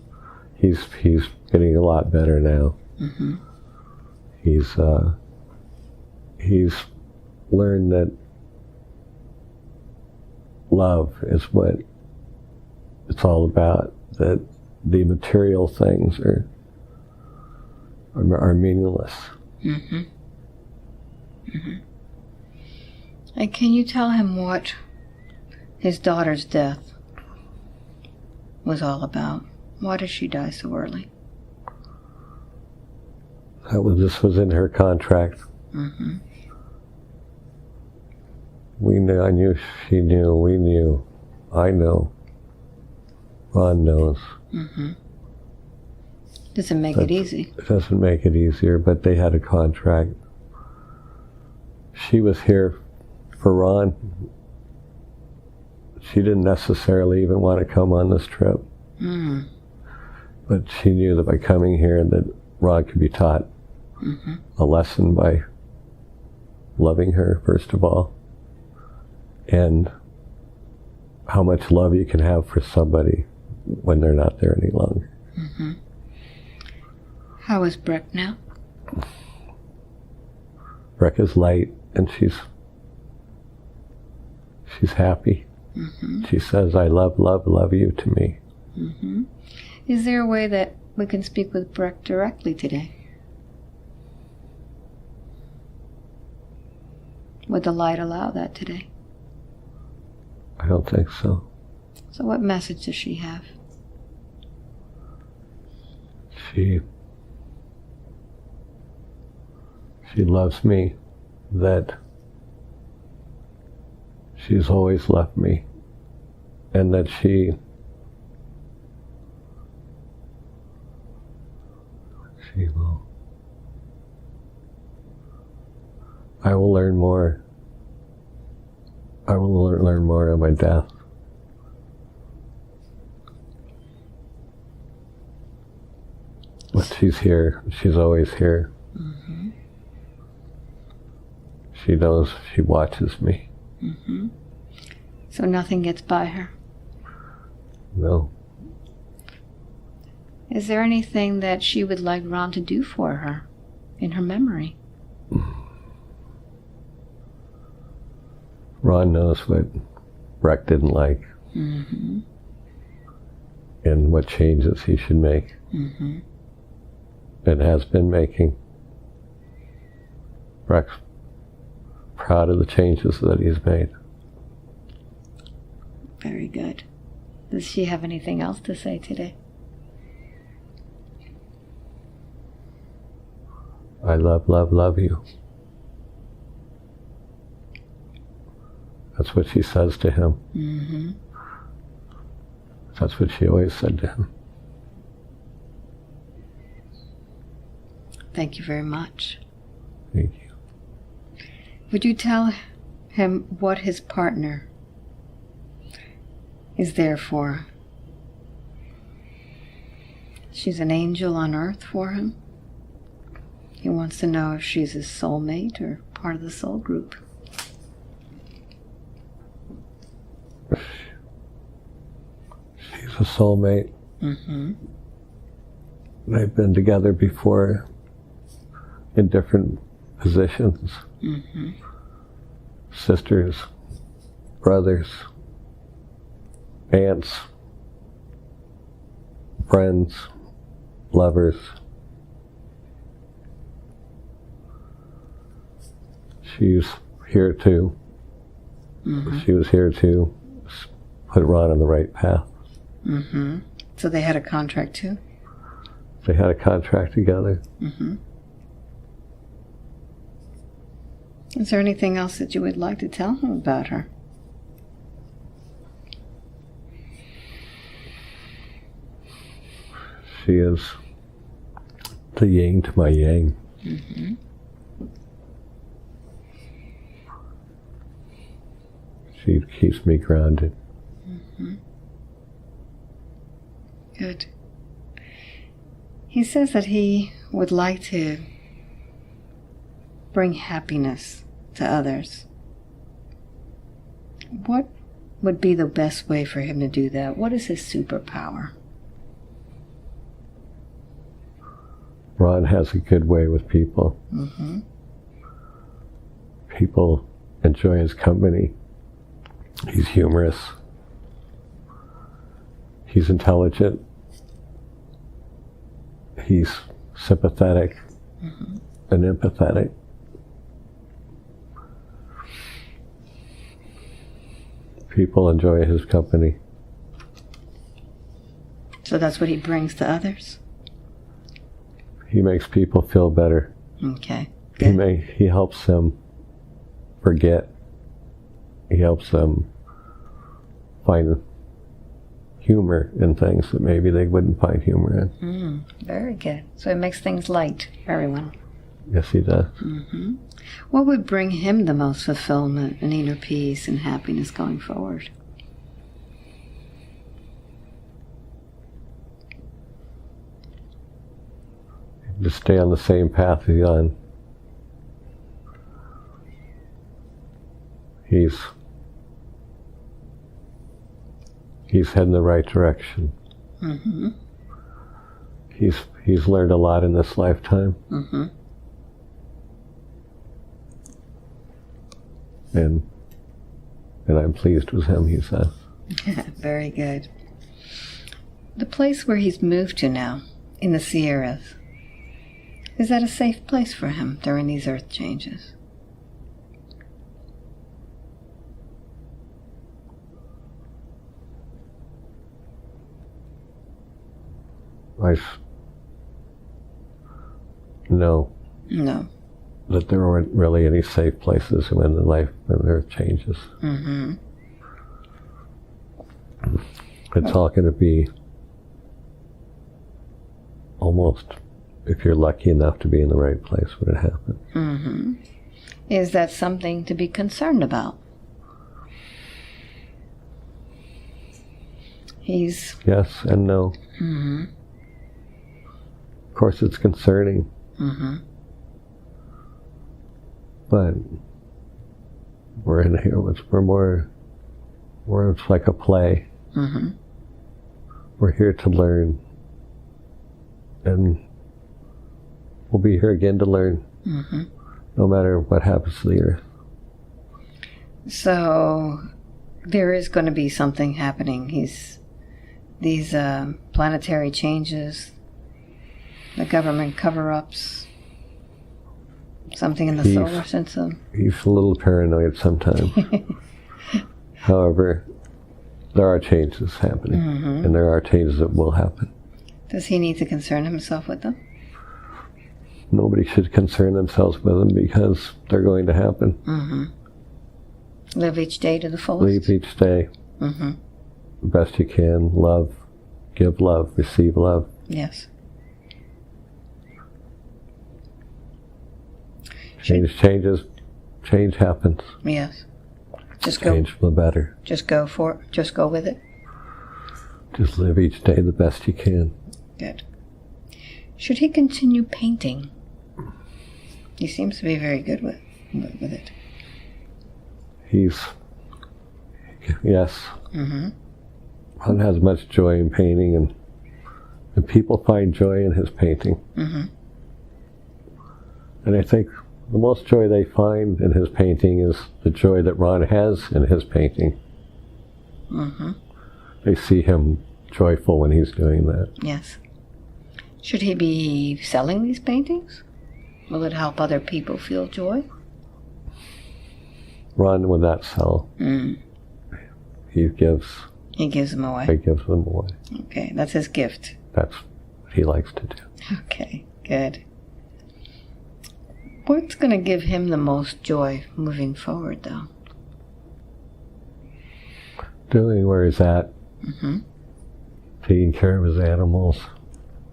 He's getting a lot better now. He's learned that love is what it's all about. That the material things are meaningless. And can you tell him what his daughter's death was all about? Why did she die so early? This was in her contract. We knew, I knew, she knew, we knew, I know, Ron knows. Doesn't make it easy. It doesn't make it easier, but they had a contract. She was here for Ron. She didn't necessarily even want to come on this trip. But she knew that by coming here that Ron could be taught a lesson by loving her, first of all, and how much love you can have for somebody when they're not there any longer. How is Breck now? Breck is light, and she's happy. She says, I love you to me. Is there a way that we can speak with Breck directly today? Would the light allow that today? I don't think so. So what message does she have? She loves me, that she's always loved me, and that I will learn more. I will learn more on my death. But she's here. She's always here. She knows. She watches me. So nothing gets by her? No. Is there anything that she would like Ron to do for her in her memory. Ron knows what Breck didn't like and what changes he should make and has been making. Breck's proud of the changes that he's made. Very good. Does she have anything else to say today? I love you. That's what she says to him. That's what she always said to him. Thank you very much. Thank you. Would you tell him what his partner is there for? She's an angel on earth for him. He wants to know if she's his soulmate or part of the soul group. She's a soulmate. They've been together before in different positions. Sisters, brothers, aunts, friends, lovers. She's here to, she was here to put Ron on the right path. So they had a contract too? They had a contract together. Is there anything else that you would like to tell him about her? She is the yin to my yang. She keeps me grounded. Good. He says that he would like to bring happiness to others. What would be the best way for him to do that? What is his superpower? Ron has a good way with people. People enjoy his company. He's humorous. He's intelligent. He's sympathetic and empathetic. People enjoy his company. So that's what he brings to others? He makes people feel better. Okay. He helps them forget. He helps them find humor in things that maybe they wouldn't find humor in. Very good. So it makes things light for everyone. Yes, he does. What would bring him the most fulfillment and inner peace and happiness going forward? Just stay on the same path he's on. He's heading the right direction. He's learned a lot in this lifetime. And I'm pleased with him, he says. Very good. The place where he's moved to now, in the Sierras, is that a safe place for him during these earth changes? No. No. That there weren't really any safe places when the earth changes. It's all going to be almost, if you're lucky enough to be in the right place when it happens. Is that something to be concerned about? Yes and no. Of course it's concerning. But we're in here, it's like a play. We're here to learn, and we'll be here again to learn, no matter what happens to the earth. So there is going to be something happening. These planetary changes, the government cover-ups, something in the solar system. He's a little paranoid sometimes. However, there are changes happening, and there are changes that will happen. Does he need to concern himself with them? Nobody should concern themselves with them because they're going to happen. Live each day to the fullest. Live each day the best you can. Love, give love, receive love. Yes. Change happens. Yes. Change for the better. Just go with it. Just live each day the best you can. Good. Should he continue painting? He seems to be very good with it. Yes. Ron has much joy in painting, and people find joy in his painting. And I think the most joy they find in his painting is the joy that Ron has in his painting. They see him joyful when he's doing that. Yes. Should he be selling these paintings? Will it help other people feel joy? Ron would not sell. He gives them away. He gives them away. Okay, that's his gift. That's what he likes to do. Okay, good. What's going to give him the most joy moving forward, though? Doing where he's at. Taking care of his animals.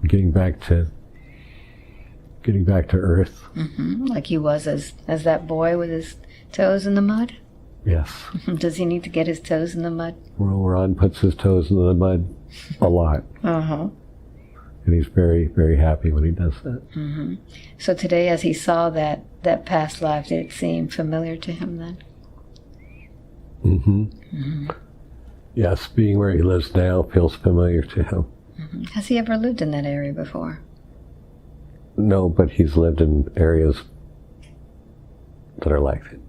Getting back to Earth. Like he was as that boy with his toes in the mud? Yes. Does he need to get his toes in the mud? Well, Ron puts his toes in the mud a lot. And he's very, very happy when he does that. So today, as he saw that past life, did it seem familiar to him then? Yes, being where he lives now feels familiar to him. Has he ever lived in that area before? No, but he's lived in areas that are like it.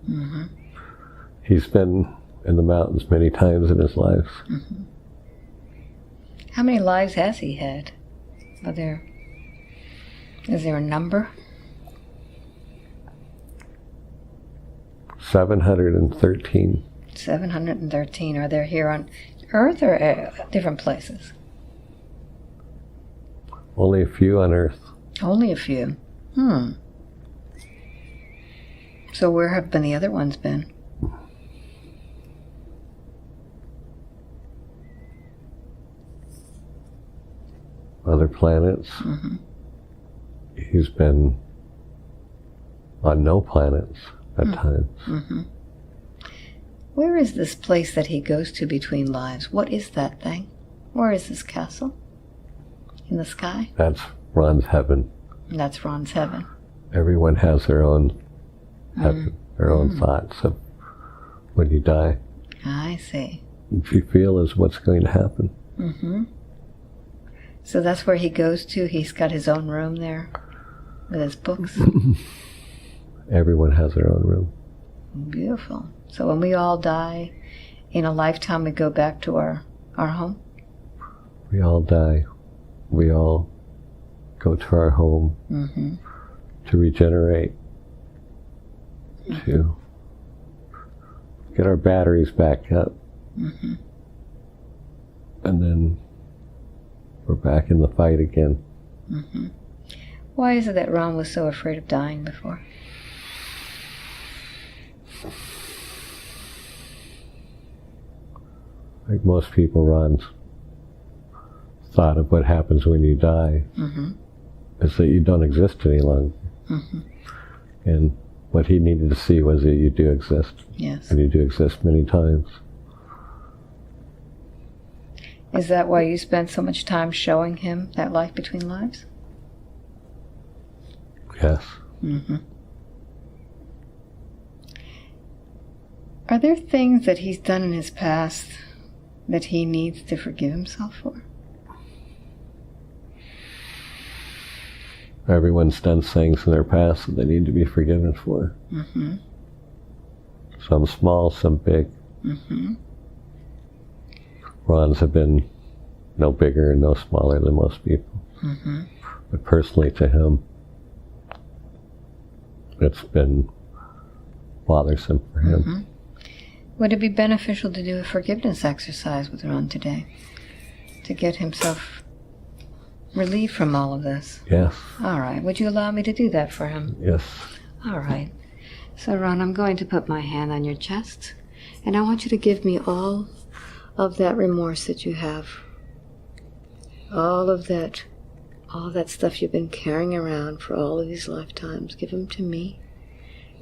He's been in the mountains many times in his life. How many lives has he had? Is there a number? 713. 713. Are they here on Earth or different places? Only a few on Earth. Only a few. So where have the other ones been? Other planets. He's been on no planets at times. Where is this place that he goes to between lives? What is that thing? Where is this castle? In the sky? That's Ron's heaven. That's Ron's heaven. Everyone has their own heaven, their own thoughts of when you die. I see. What you feel is what's going to happen. So that's where he goes to? He's got his own room there with his books? Everyone has their own room. Beautiful. So when we all die, in a lifetime we go back to our home? We all die. We all go to our home to regenerate, to get our batteries back up. And then we're back in the fight again. Why is it that Ron was so afraid of dying before? Like most people, Ron's thought of what happens when you die is that you don't exist any longer. And what he needed to see was that you do exist. Yes. And you do exist many times. Is that why you spent so much time showing him that life between lives? Yes. Are there things that he's done in his past that he needs to forgive himself for? everyone's done things in their past that they need to be forgiven for. Mm-hmm. Some small, some big. Mm-hmm. Ron's have been no bigger and no smaller than most people. Mm-hmm. But personally to him, it's been bothersome for him. Mm-hmm. Would it be beneficial to do a forgiveness exercise with Ron today? To get himself relieved from all of this? Yes. All right. Would you allow me to do that for him? Yes. All right. So, Ron, I'm going to put my hand on your chest, and I want you to give me all of that remorse that you have. All of that stuff you've been carrying around for all of these lifetimes. Give them to me,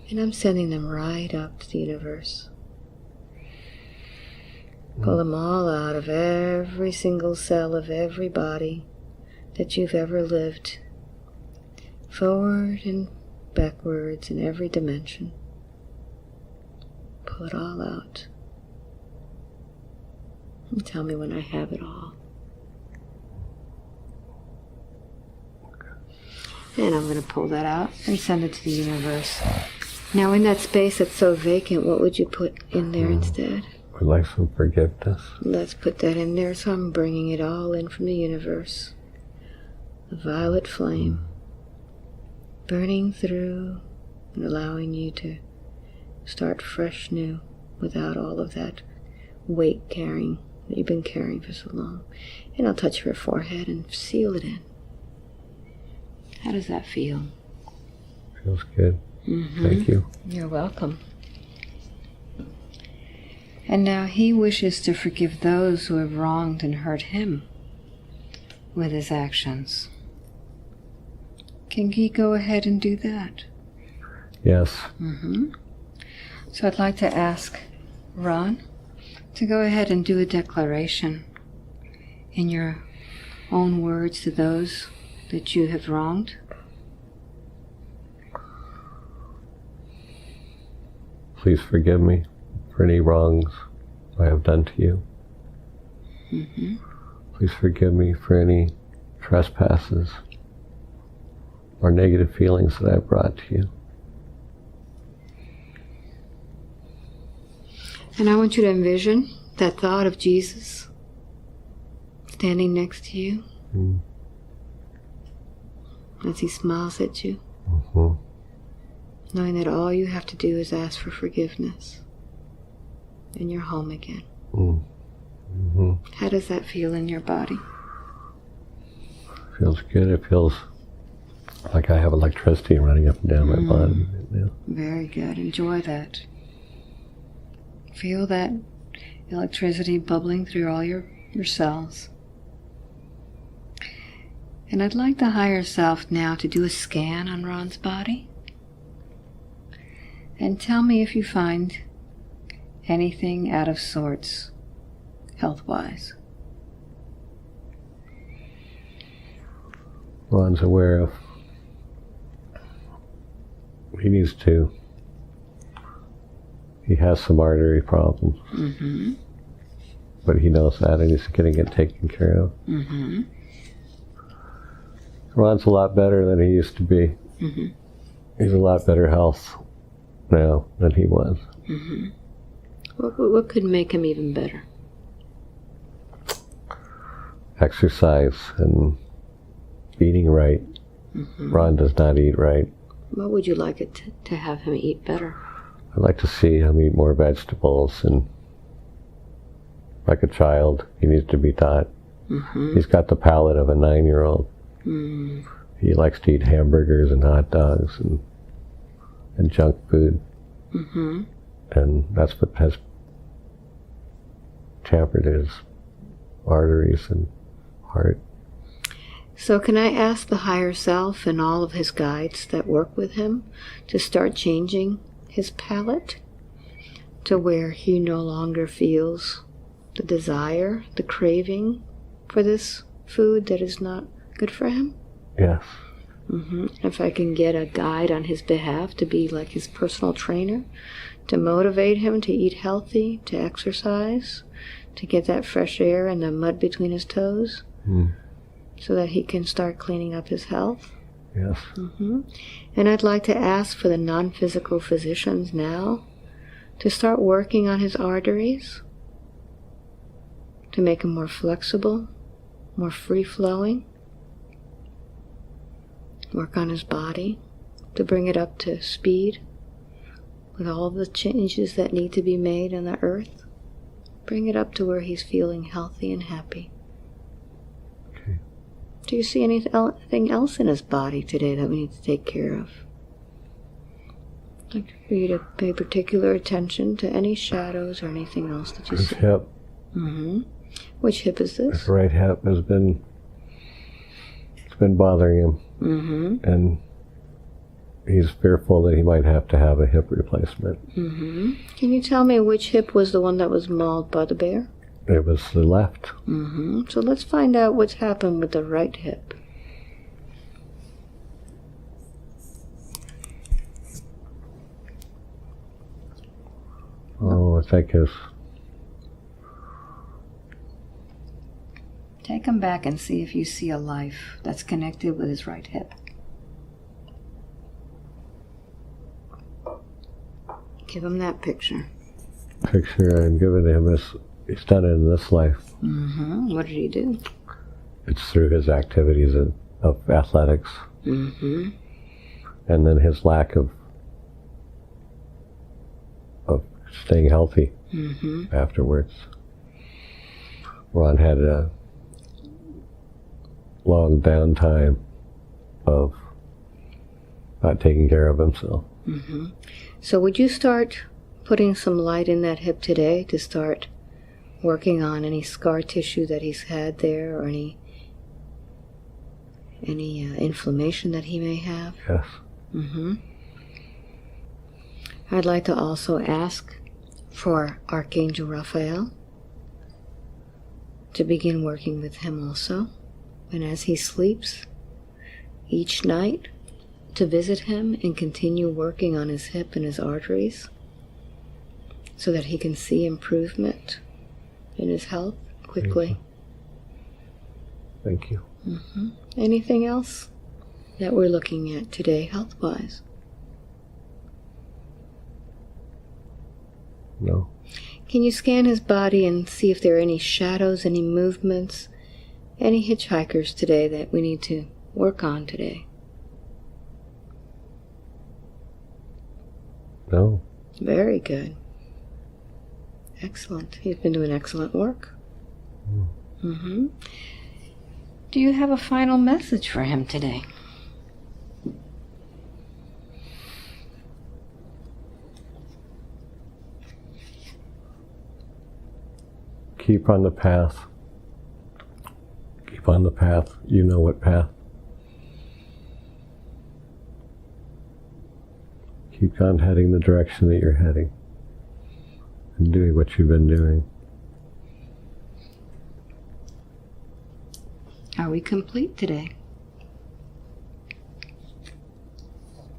and I'm sending them right up to the universe. Pull them all out of every single cell of every body that you've ever lived, forward and backwards in every dimension. Pull it all out. And tell me when I have it all. And I'm going to pull that out and send it to the universe. Now, in that space that's so vacant, what would you put in there instead? I'd like some forgiveness. Let's put that in there. So I'm bringing it all in from the universe. A violet flame, burning through and allowing you to start fresh new without all of that weight carrying that you've been carrying for so long. And I'll touch your forehead and seal it in. How does that feel? Feels good. Mm-hmm. Thank you. You're welcome. And now he wishes to forgive those who have wronged and hurt him with his actions. Can he go ahead and do that? Yes. Mm-hmm. So I'd like to ask Ron to go ahead and do a declaration in your own words to those that you have wronged. Please forgive me for any wrongs I have done to you. Mm-hmm. Please forgive me for any trespasses or negative feelings that I've brought to you. And I want you to envision that thought of Jesus standing next to you as he smiles at you, knowing that all you have to do is ask for forgiveness and you're home again. How does that feel in your body? Feels good. It feels like I have electricity running up and down my body right now. Very good. Enjoy that. Feel that electricity bubbling through all your cells. And I'd like the higher self now to do a scan on Ron's body. And tell me if you find anything out of sorts, health-wise. Ron's aware of he has some artery problems. But he knows that and he's going to get taken care of. Ron's a lot better than he used to be. He's a lot better health now than he was. What could make him even better? Exercise and eating right. Ron does not eat right. What would you like it to have him eat better? I'd like to see him eat more vegetables, and like a child, he needs to be taught. He's got the palate of a 9-year-old. He likes to eat hamburgers and hot dogs and junk food. And that's what has tampered his arteries and heart. So can I ask the higher self and all of his guides that work with him to start changing his palate to where he no longer feels the desire, the craving for this food that is not good for him? Yes. If I can get a guide on his behalf to be like his personal trainer, to motivate him to eat healthy, to exercise, to get that fresh air and the mud between his toes, so that he can start cleaning up his health, Yes. And I'd like to ask for the non-physical physicians now to start working on his arteries, to make them more flexible, more free-flowing. Work on his body to bring it up to speed with all the changes that need to be made on the earth. Bring it up to where he's feeling healthy and happy. Okay. Do you see anything else in his body today that we need to take care of? I'd like for you to pay particular attention to any shadows or anything else that you His see. hip. Which hip is this? His right hip has been bothering him. And he's fearful that he might have to have a hip replacement. Can you tell me which hip was the one that was mauled by the bear? It was the left. So let's find out what's happened with the right hip. Oh, I think his... Take him back and see if you see a life that's connected with his right hip. Give him that picture. Picture I'm giving him is, he's done it in this life. What did he do? It's through his activities of athletics. And then his lack of staying healthy afterwards. Ron had a long downtime of not taking care of himself. So would you start putting some light in that hip today to start working on any scar tissue that he's had there, or any inflammation that he may have? Yes. I'd like to also ask for Archangel Raphael to begin working with him also. And as he sleeps each night, to visit him and continue working on his hip and his arteries so that he can see improvement in his health quickly. Thank you. Anything else that we're looking at today health-wise? No. Can you scan his body and see if there are any shadows, any movements, any hitchhikers today that we need to work on today? No. Very good. Excellent. He's been doing excellent work. Do you have a final message for him today? Keep on the path. Keep on the path. You know what path. Keep on heading the direction that you're heading. And doing what you've been doing. Are we complete today?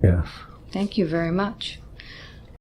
Yes. Thank you very much.